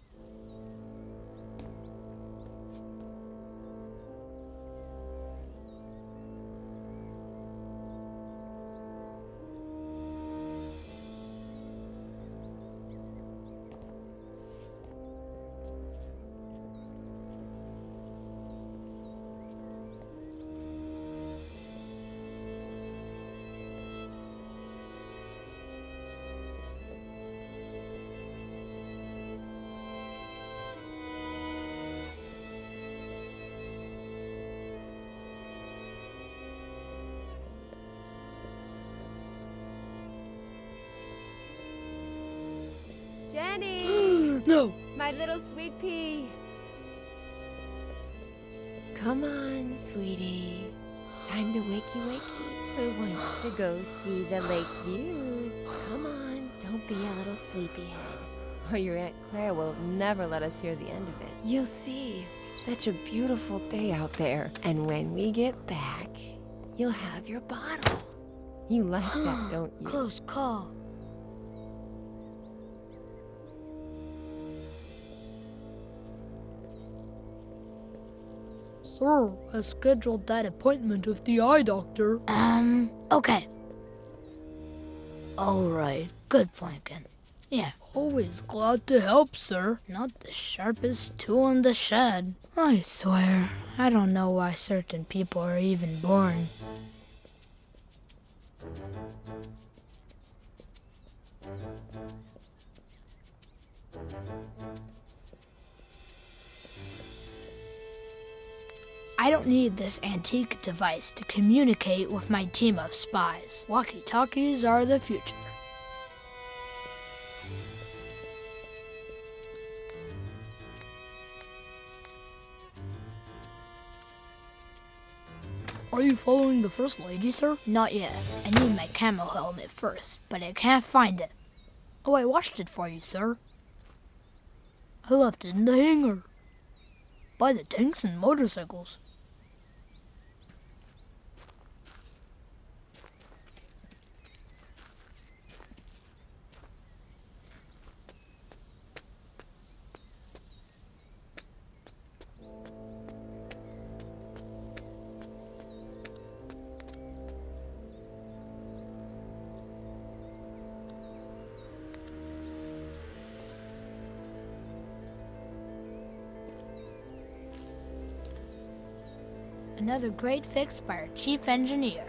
Speaker 7: Jenny!
Speaker 11: No!
Speaker 7: My little sweet pea! Come on, sweetie. Time to wakey. Who wants to go see the lake views? Come on, don't be a little sleepyhead. Or your Aunt Claire will never let us hear the end of it. You'll see. It's such a beautiful day out there. And when we get back, you'll have your bottle. You like that, don't you?
Speaker 11: Close call. Sir, I scheduled that appointment with the eye doctor. Okay. All right. Good, Flanagan. Yeah, always glad to help, sir. Not the sharpest tool in the shed. I swear, I don't know why certain people are even born. don't need this antique device to communicate with my team of spies. Walkie-talkies are the future. Are you following the First Lady, sir? Not yet. I need my camo helmet first, but I can't find it. Oh, I washed it for you, sir. I left it in the hangar. By the tanks and motorcycles. Another great fix by our chief engineer,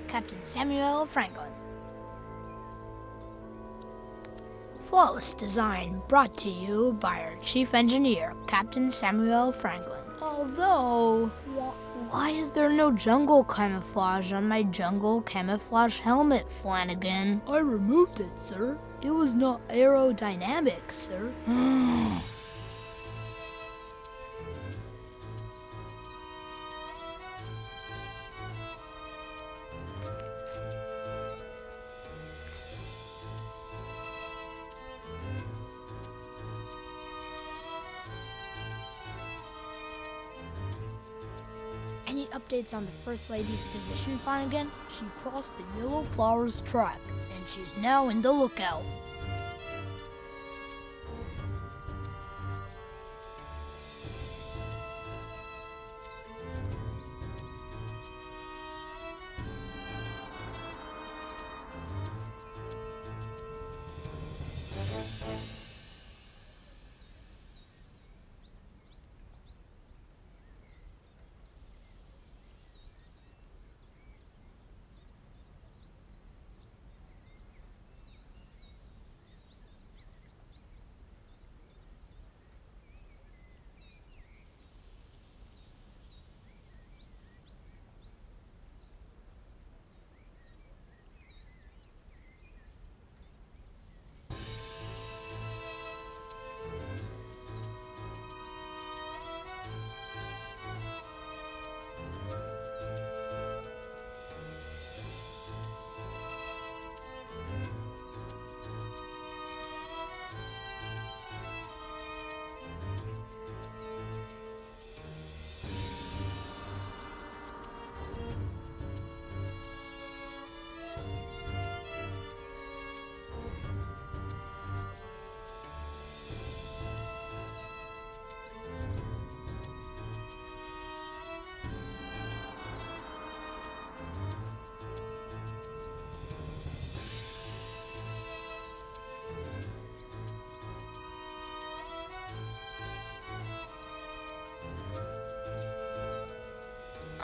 Speaker 11: Captain Samuel Franklin. Flawless design brought to you by our chief engineer, Captain Samuel Franklin. Although, why is there no jungle camouflage on my jungle camouflage helmet, Flanagan? I removed it, sir. It was not aerodynamic, sir. Any updates on the First Lady's position, Flanagan? She crossed the Yellow Flowers track, and she's now in the lookout.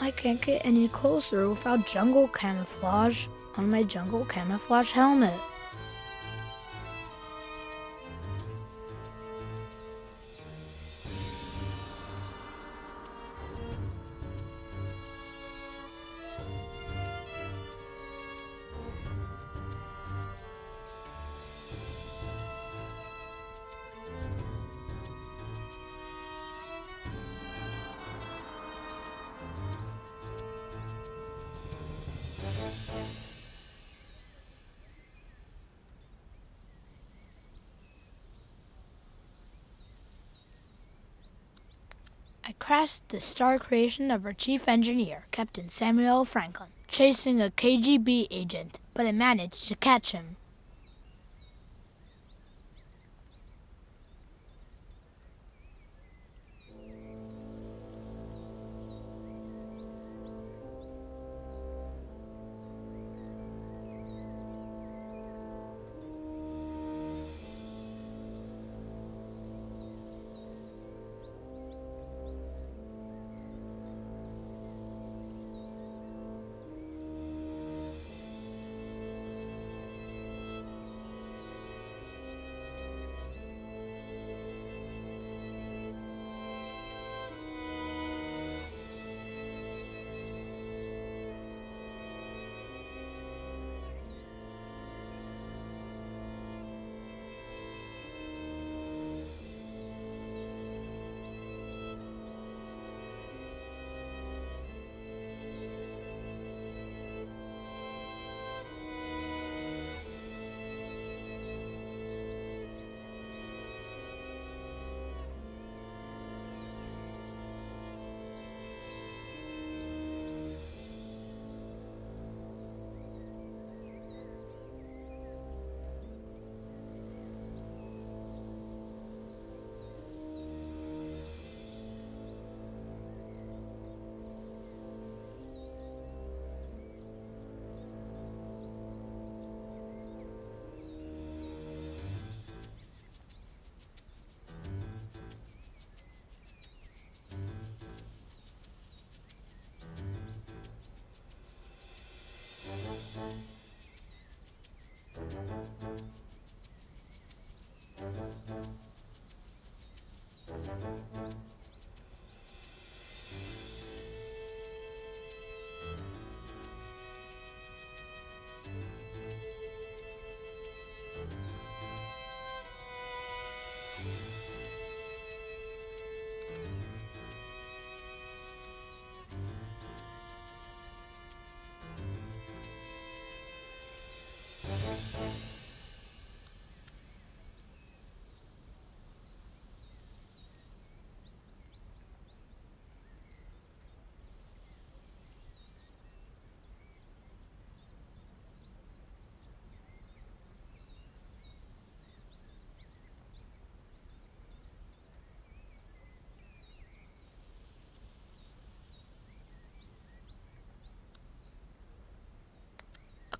Speaker 11: I can't get any closer without jungle camouflage on my jungle camouflage helmet. I crashed the star creation of our chief engineer, Captain Samuel Franklin, chasing a KGB agent, but I managed to catch him.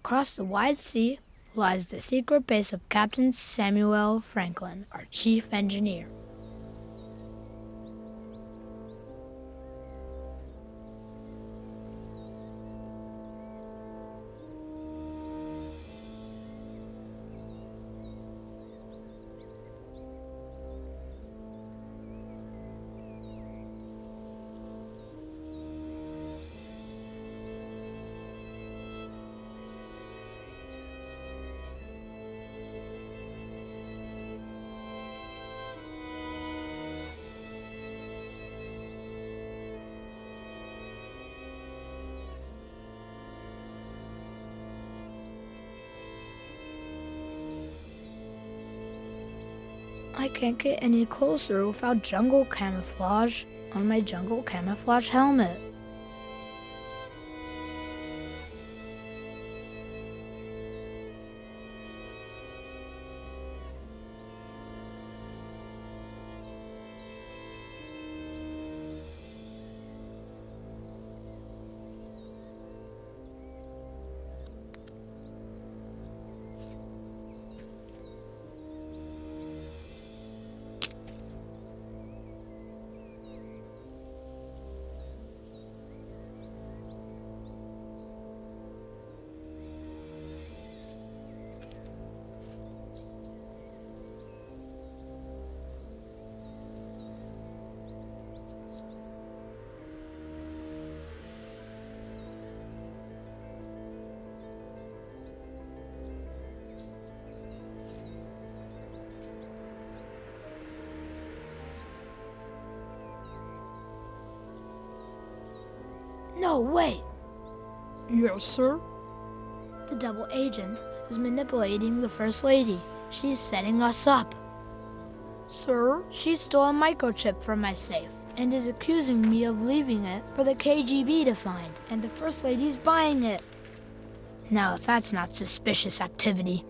Speaker 11: Across the wide sea lies the secret base of Captain Samuel Franklin, our chief engineer. I can't get any closer without jungle camouflage on my jungle camouflage helmet. No, wait!
Speaker 10: Yes, sir?
Speaker 11: The double agent is manipulating the First Lady. She's setting us up.
Speaker 10: Sir?
Speaker 11: She stole a microchip from my safe and is accusing me of leaving it for the KGB to find, and the First Lady's buying it. Now, if that's not suspicious activity.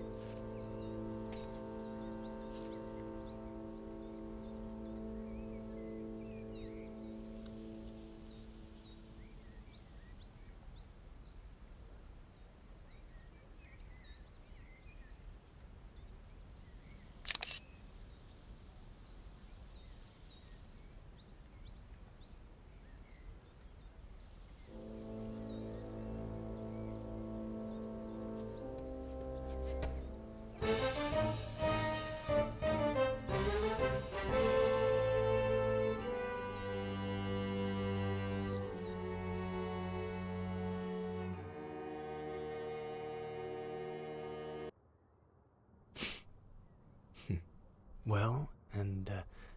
Speaker 8: Well, and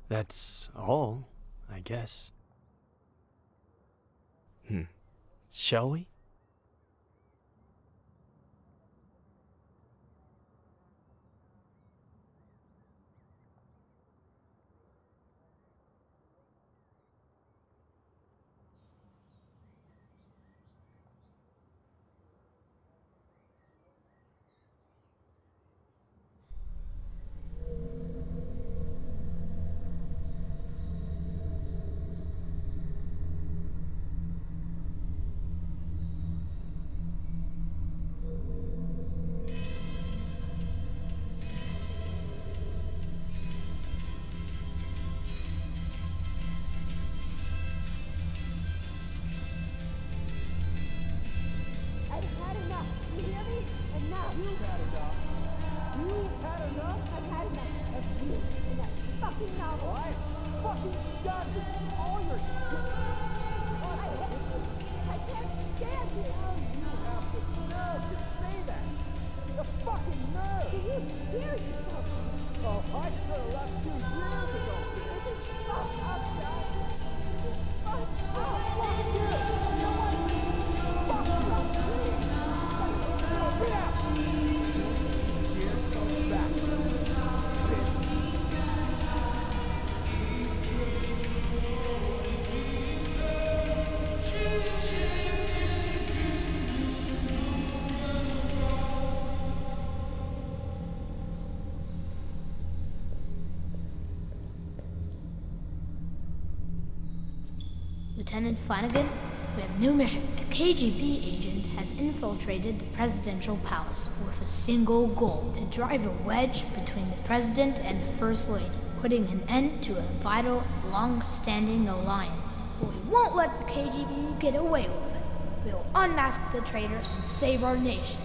Speaker 8: that's all, I guess. Shall we?
Speaker 9: Enough! You've had enough! You've had enough! I've had enough of you and that fucking novel! I fucking done with all your shit! I hate you! I can't stand you! You have the nerve to say that! The fucking nerve! Do you hear yourself? Oh, I could have left 2 years ago! This is fucked up, Dad! Fucked up! Fuck you! You know what? Fuck you! Please! Yeah! Here comes back.
Speaker 11: Lieutenant Flanagan, we have a new mission. A KGB agent has infiltrated the presidential palace with a single goal: to drive a wedge between the president and the first lady, putting an end to a vital, long-standing alliance. But we won't let the KGB get away with it. We will unmask the traitor and save our nation.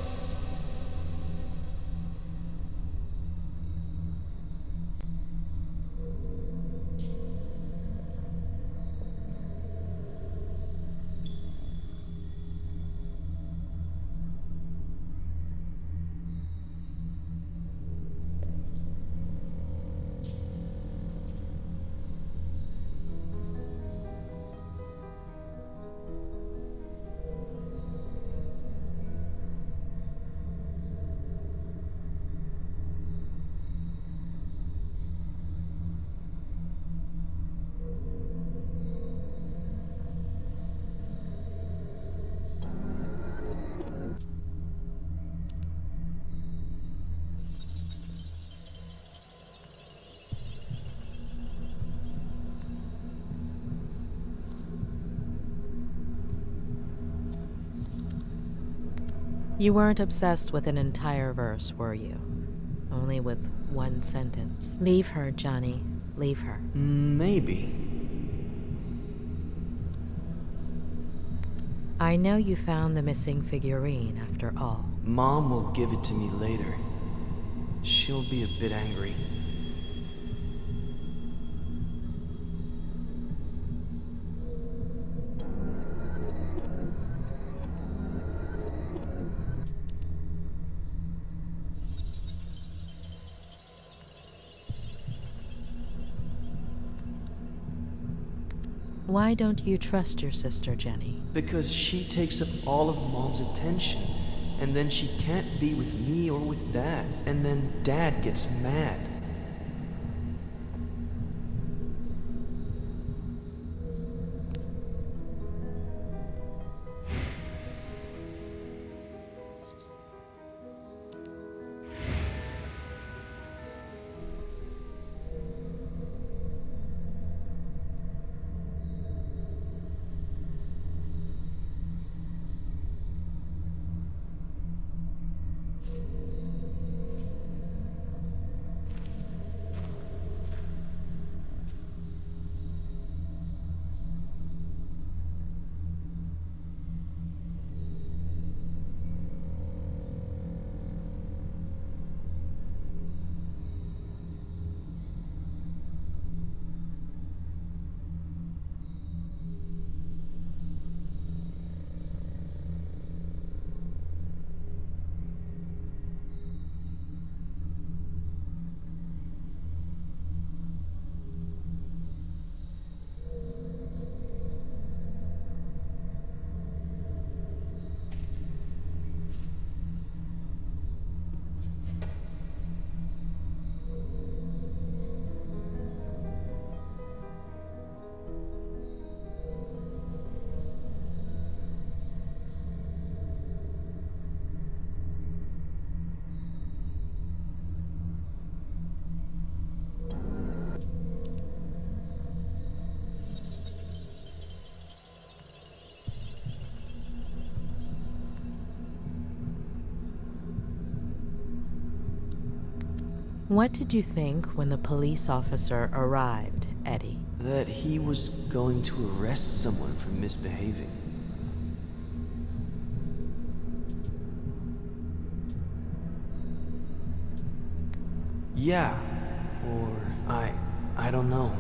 Speaker 1: You weren't obsessed with an entire verse, were you? Only with one sentence. Leave her, Johnny. Leave her.
Speaker 8: Maybe.
Speaker 1: I know you found the missing figurine after all.
Speaker 8: Mom will give it to me later. She'll be a bit angry.
Speaker 1: Why don't you trust your sister, Jenny?
Speaker 8: Because she takes up all of Mom's attention, and then she can't be with me or with Dad, and then Dad gets mad.
Speaker 1: What did you think when the police officer arrived, Eddie?
Speaker 8: That he was going to arrest someone for misbehaving. Yeah, or I don't know.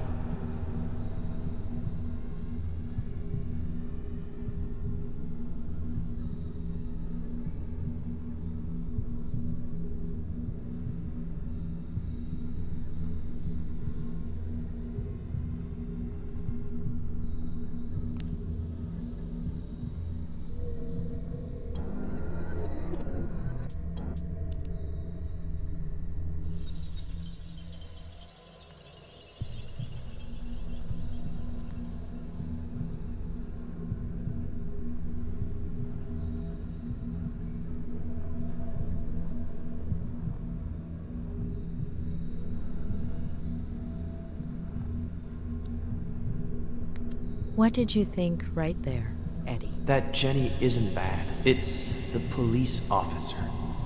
Speaker 1: What did you think right there, Eddie?
Speaker 8: That Jenny isn't bad. It's the police officer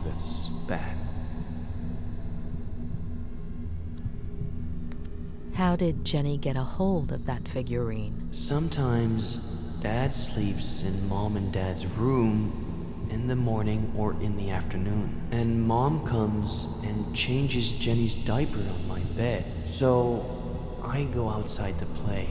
Speaker 8: that's bad.
Speaker 1: How did Jenny get a hold of that figurine?
Speaker 8: Sometimes Dad sleeps in Mom and Dad's room in the morning or in the afternoon. And Mom comes and changes Jenny's diaper on my bed. So I go outside to play.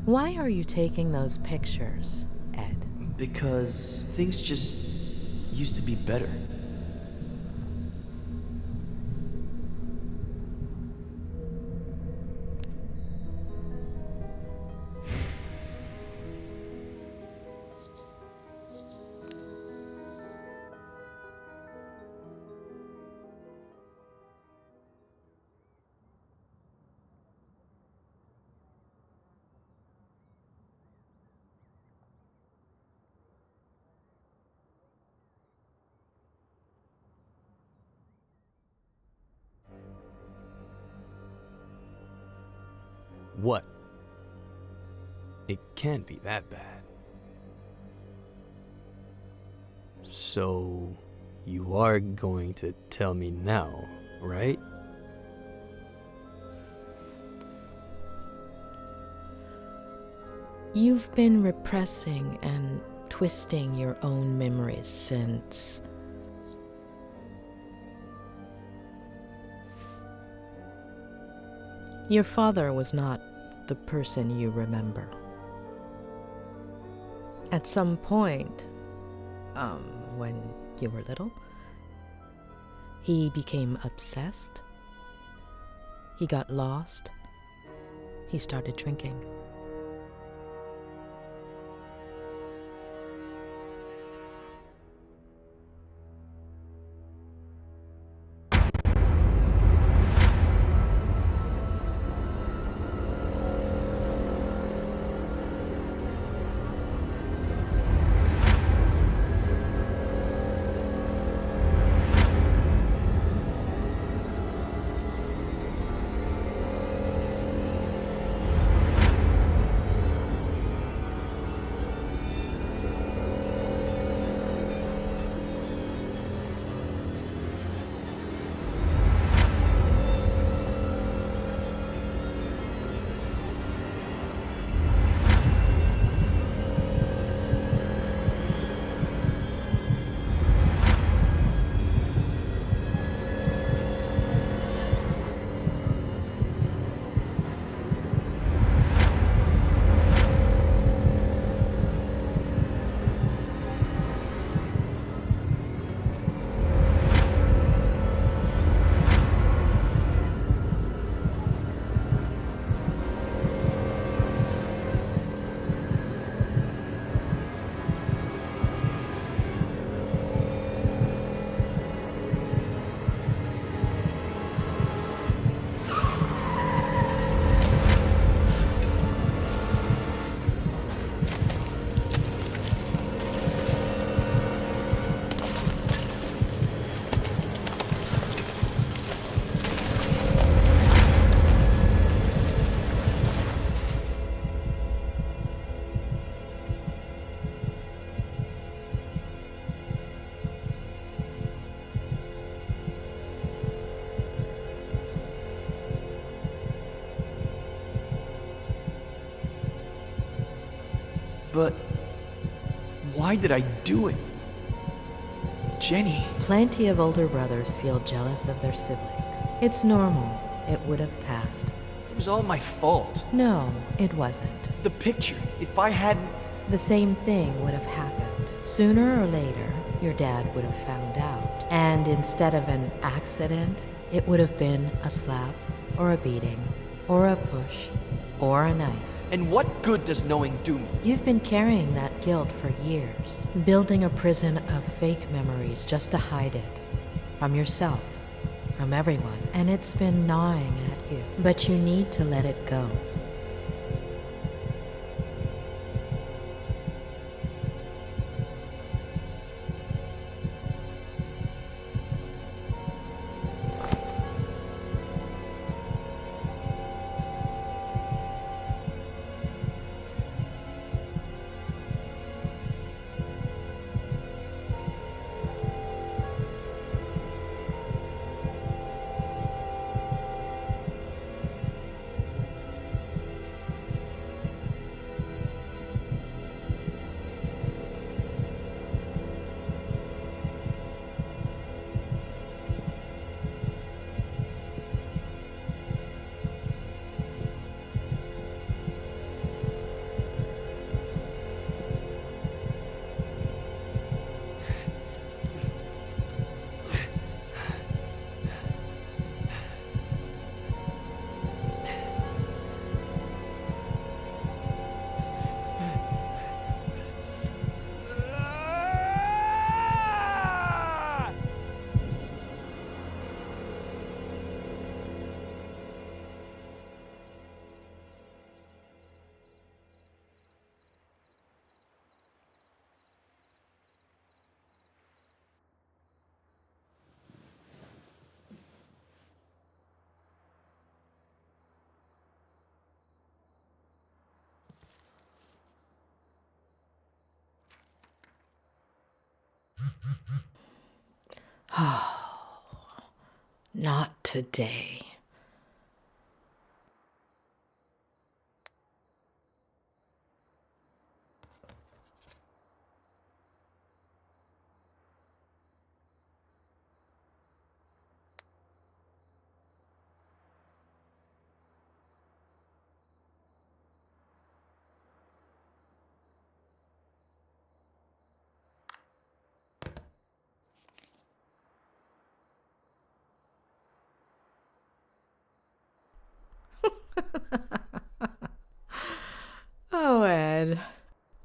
Speaker 1: Why are you taking those pictures, Ed?
Speaker 8: Because things just used to be better. What? It can't be that bad. So, you are going to tell me now, right?
Speaker 1: You've been repressing and twisting your own memories since... Your father was not the person you remember. At some point, when you were little, he became obsessed. He got lost. He started drinking.
Speaker 8: But why did I do it? Jenny.
Speaker 1: Plenty of older brothers feel jealous of their siblings. It's normal. It would have passed.
Speaker 8: It was all my fault.
Speaker 1: No, it wasn't.
Speaker 8: The picture, if I hadn't...
Speaker 1: The same thing would have happened. Sooner or later, your dad would have found out. And instead of an accident, it would have been a slap, or a beating, or a push, or a knife.
Speaker 8: And what good does knowing do me?
Speaker 1: You've been carrying that guilt for years, building a prison of fake memories just to hide it. From yourself, from everyone, and it's been gnawing at you. But you need to let it go. Oh, not today. Oh, Ed,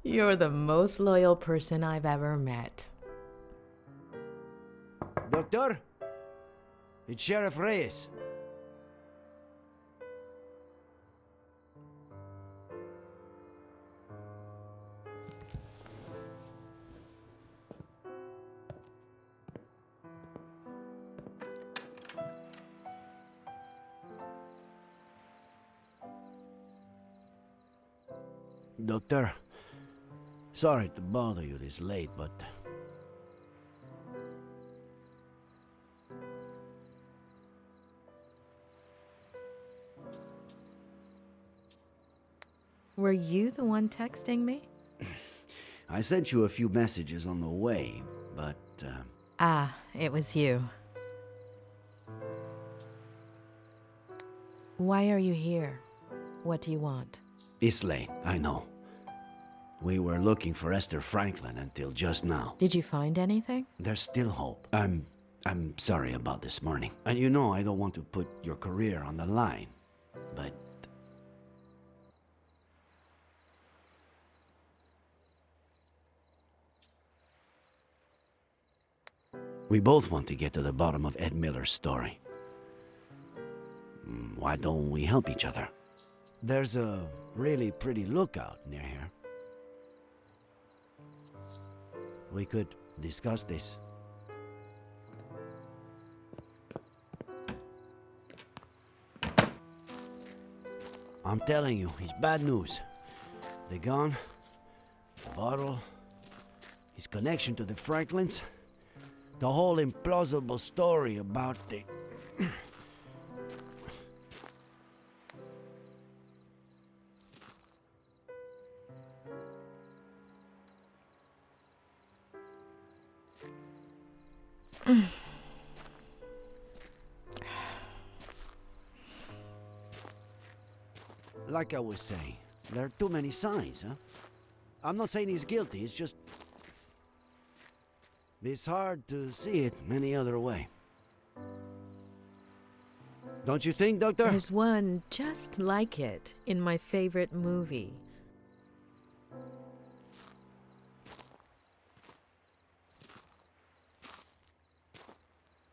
Speaker 1: you're the most loyal person I've ever met.
Speaker 5: Doctor? It's Sheriff Reyes. Doctor, sorry to bother you this late, but...
Speaker 1: Were you the one texting me?
Speaker 5: I sent you a few messages on the way, but...
Speaker 1: Ah, it was you. Why are you here? What do you want?
Speaker 5: It's late, I know. We were looking for Esther Franklin until just now.
Speaker 1: Did you find anything?
Speaker 5: There's still hope. I'm sorry about this morning. And you know I don't want to put your career on the line, but... We both want to get to the bottom of Ed Miller's story. Why don't we help each other? There's a really pretty lookout near here. We could discuss this. I'm telling you, it's bad news. The gun, the bottle, his connection to the Franklins, the whole implausible story about the... Like I was saying, there are too many signs, huh? I'm not saying he's guilty, it's just... it's hard to see it any other way. Don't you think, Doctor?
Speaker 1: There's one just like it in my favorite movie.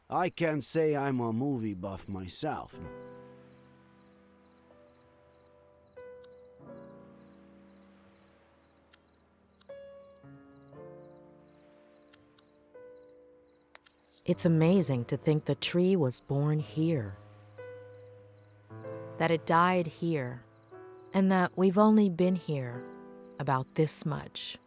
Speaker 5: I can't say I'm a movie buff myself.
Speaker 1: It's amazing to think the tree was born here, that it died here, and that we've only been here about this much.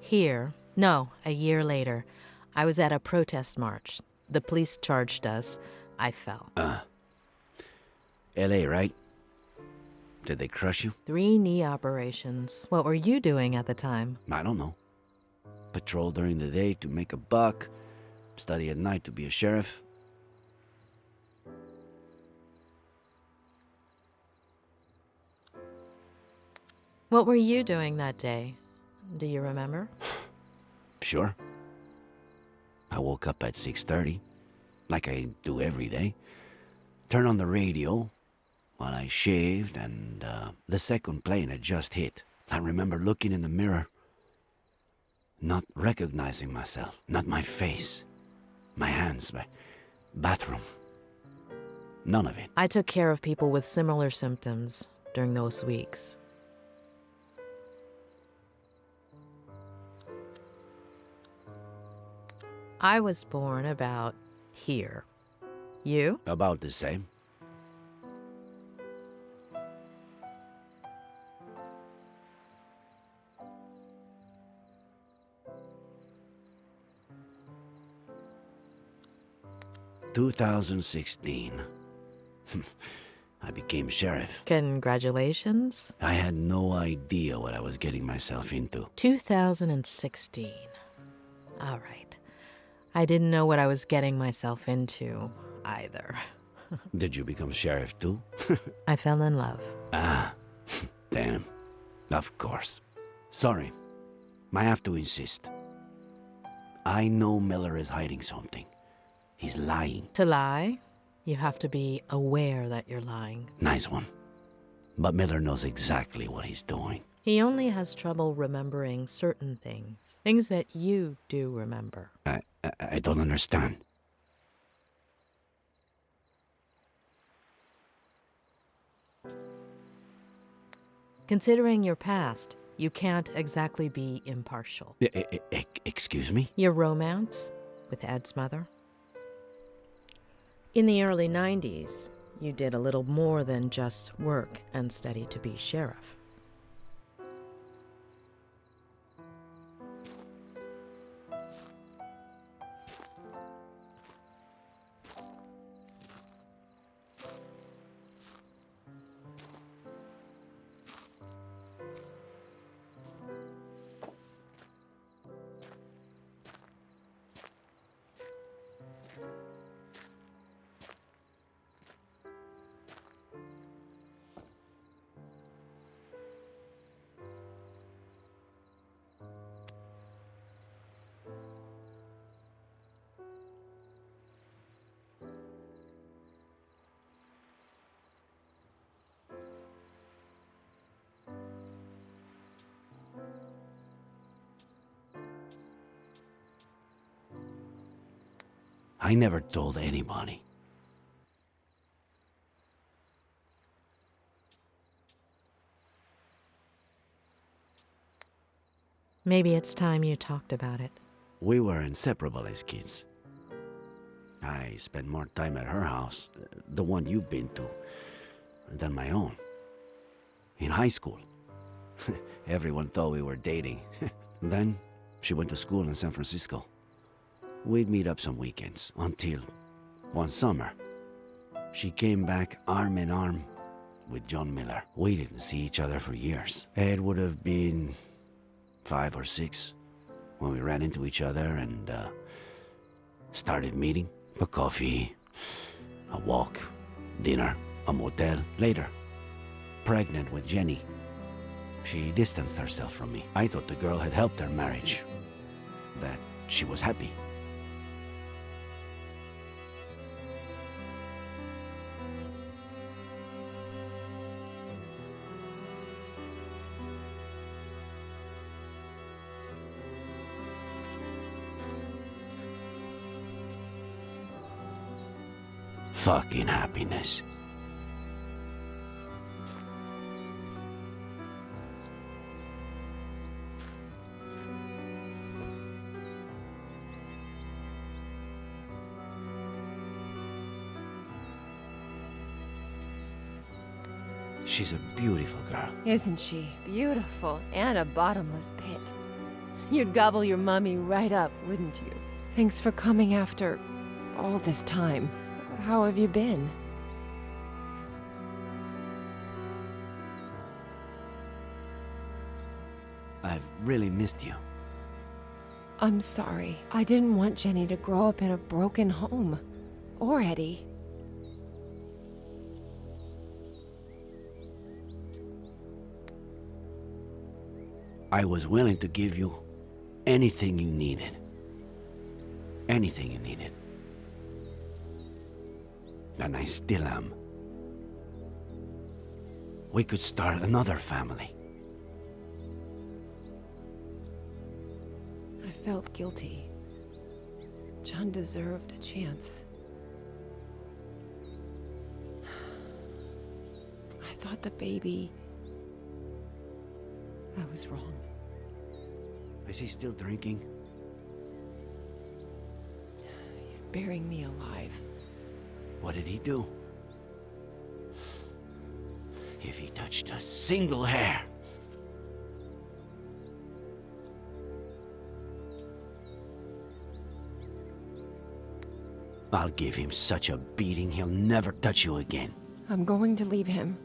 Speaker 1: Here, no, a year later, I was at a protest march. The police charged us. I fell.
Speaker 5: LA, right? Did they crush you?
Speaker 1: 3 knee operations. What were you doing at the time?
Speaker 5: I don't know. Patrol during the day to make a buck, study at night to be a sheriff.
Speaker 1: What were you doing that day? Do you remember?
Speaker 5: Sure. I woke up at 6:30, like I do every day. Turned on the radio while I shaved, and the second plane had just hit. I remember looking in the mirror, not recognizing myself, not my face, my hands, my bathroom. None of it.
Speaker 1: I took care of people with similar symptoms during those weeks. I was born about here. You?
Speaker 5: About the same. "2016. I became sheriff.
Speaker 1: Congratulations.
Speaker 5: I had no idea what I was getting myself into.
Speaker 1: 2016. All right. I didn't know what I was getting myself into, either.
Speaker 5: Did you become sheriff too?
Speaker 1: I fell in love.
Speaker 5: Ah, damn. Of course. Sorry. I have to insist. I know Miller is hiding something. He's lying.
Speaker 1: To lie, you have to be aware that you're lying.
Speaker 5: Nice one. But Miller knows exactly what he's doing.
Speaker 1: He only has trouble remembering certain things. Things that you do remember.
Speaker 5: I don't understand.
Speaker 1: Considering your past, you can't exactly be impartial.
Speaker 5: Excuse me?
Speaker 1: Your romance with Ed's mother? In the early 90s, you did a little more than just work and study to be sheriff.
Speaker 5: I never told anybody.
Speaker 1: Maybe it's time you talked about it.
Speaker 5: We were inseparable as kids. I spent more time at her house, the one you've been to, than my own. In high school, everyone thought we were dating. Then, she went to school in San Francisco. We'd meet up some weekends, until one summer, she came back arm in arm with John Miller. We didn't see each other for years. Ed would have been 5 or 6, when we ran into each other and started meeting for coffee, a walk, dinner, a motel. Later, pregnant with Jenny, she distanced herself from me. I thought the girl had helped her marriage, that she was happy. Fucking happiness. She's a beautiful girl.
Speaker 7: Isn't she? Beautiful and a bottomless pit. You'd gobble your mummy right up, wouldn't you? Thanks for coming after all this time. How have you been?
Speaker 5: I've really missed you.
Speaker 7: I'm sorry. I didn't want Jenny to grow up in a broken home. Or Eddie.
Speaker 5: I was willing to give you anything you needed. Anything you needed. And I still am. We could start another family.
Speaker 7: I felt guilty. John deserved a chance. I thought the baby... I was wrong.
Speaker 5: Is he still drinking?
Speaker 7: He's burying me alive.
Speaker 5: What did he do? If he touched a single hair... I'll give him such a beating he'll never touch you again.
Speaker 7: I'm going to leave him.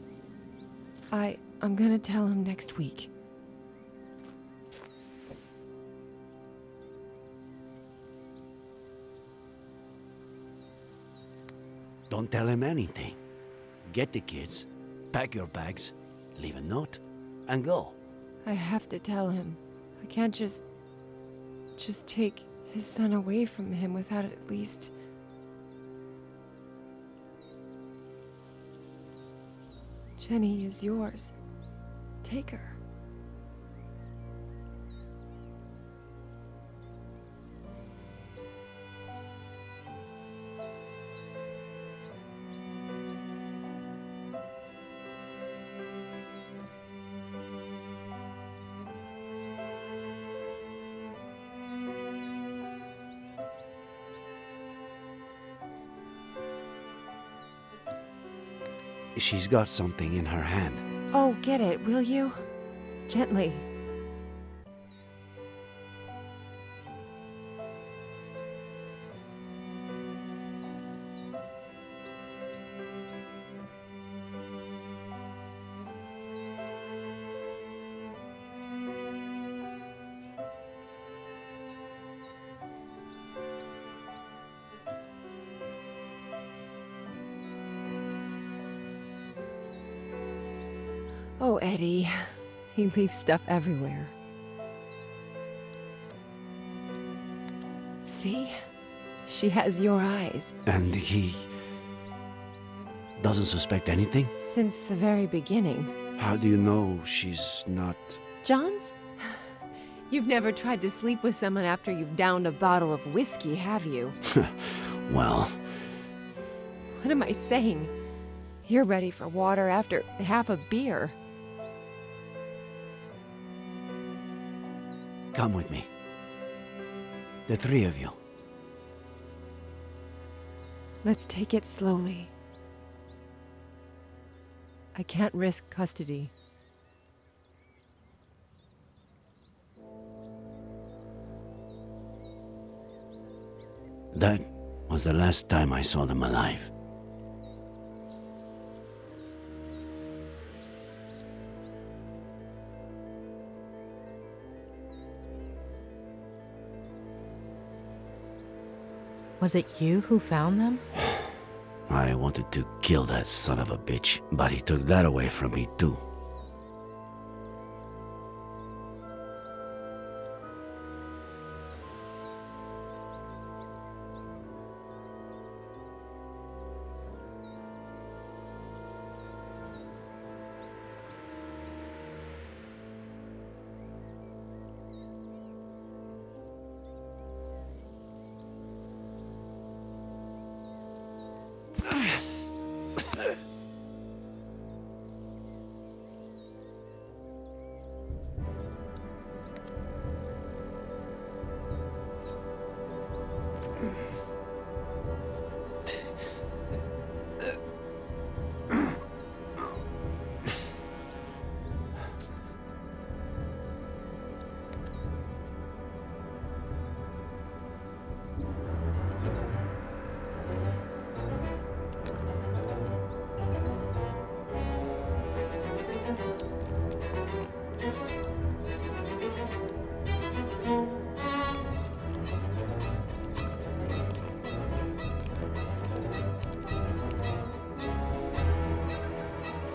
Speaker 7: I'm gonna tell him next week.
Speaker 5: Don't tell him anything. Get the kids, pack your bags, leave a note, and go.
Speaker 7: I have to tell him. I can't just take his son away from him without at least... Jenny is yours. Take her.
Speaker 5: She's got something in her hand.
Speaker 7: Oh, get it, will you? Gently. Oh, Eddie. He leaves stuff everywhere. See? She has your eyes.
Speaker 5: And he... doesn't suspect anything?
Speaker 7: Since the very beginning.
Speaker 5: How do you know she's not...
Speaker 7: John's? You've never tried to sleep with someone after you've downed a bottle of whiskey, have you?
Speaker 5: Well...
Speaker 7: What am I saying? You're ready for water after half a beer.
Speaker 5: Come with me. The three of you.
Speaker 7: Let's take it slowly. I can't risk custody.
Speaker 5: That was the last time I saw them alive.
Speaker 1: Was it you who found them?
Speaker 5: I wanted to kill that son of a bitch, but he took that away from me too.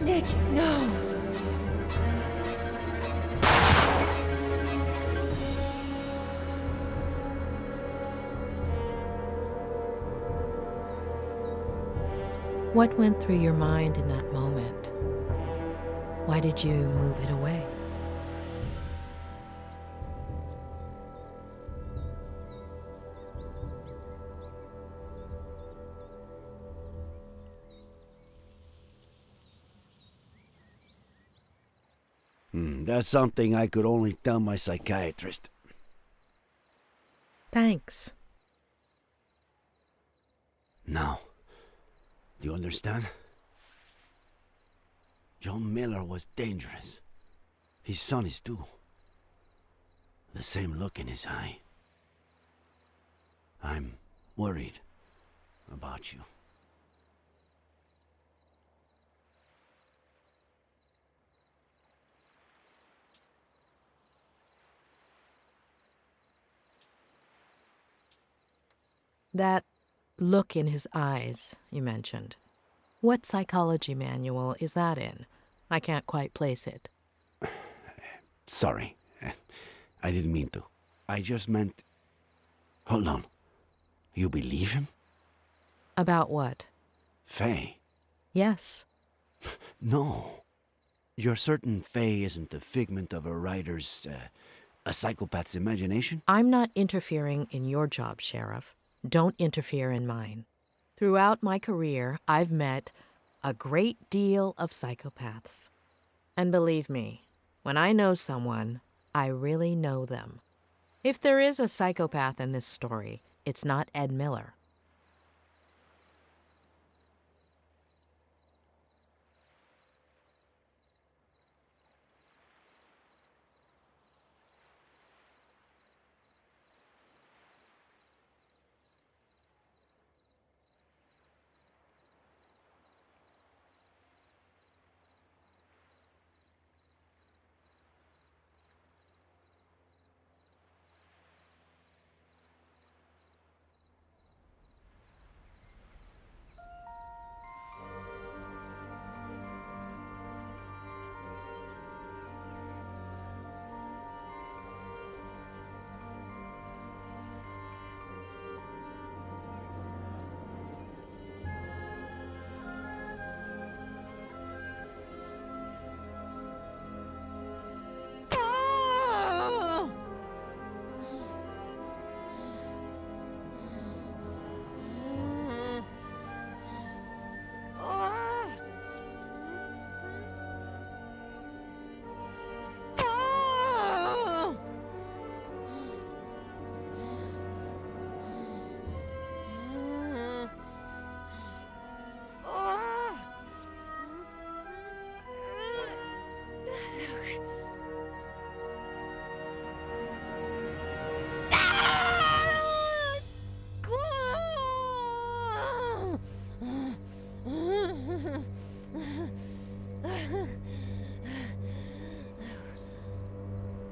Speaker 7: Nick, no!
Speaker 1: What went through your mind in that moment? Why did you move it away?
Speaker 5: That's something I could only tell my psychiatrist.
Speaker 1: Thanks.
Speaker 5: Now, do you understand? John Miller was dangerous. His son is too. The same look in his eye. I'm worried about you.
Speaker 1: That look in his eyes you mentioned. What psychology manual is that in? I can't quite place it.
Speaker 5: Sorry. I didn't mean to. I just meant... Hold on. You believe him?
Speaker 1: About what?
Speaker 5: Faye?
Speaker 1: Yes.
Speaker 5: No. You're certain Faye isn't a figment of a writer's, a psychopath's imagination?
Speaker 1: I'm not interfering in your job, Sheriff. Don't interfere in mine. Throughout my career, I've met a great deal of psychopaths. And believe me, when I know someone, I really know them. If there is a psychopath in this story, it's not Ed Miller.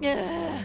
Speaker 7: Ugh.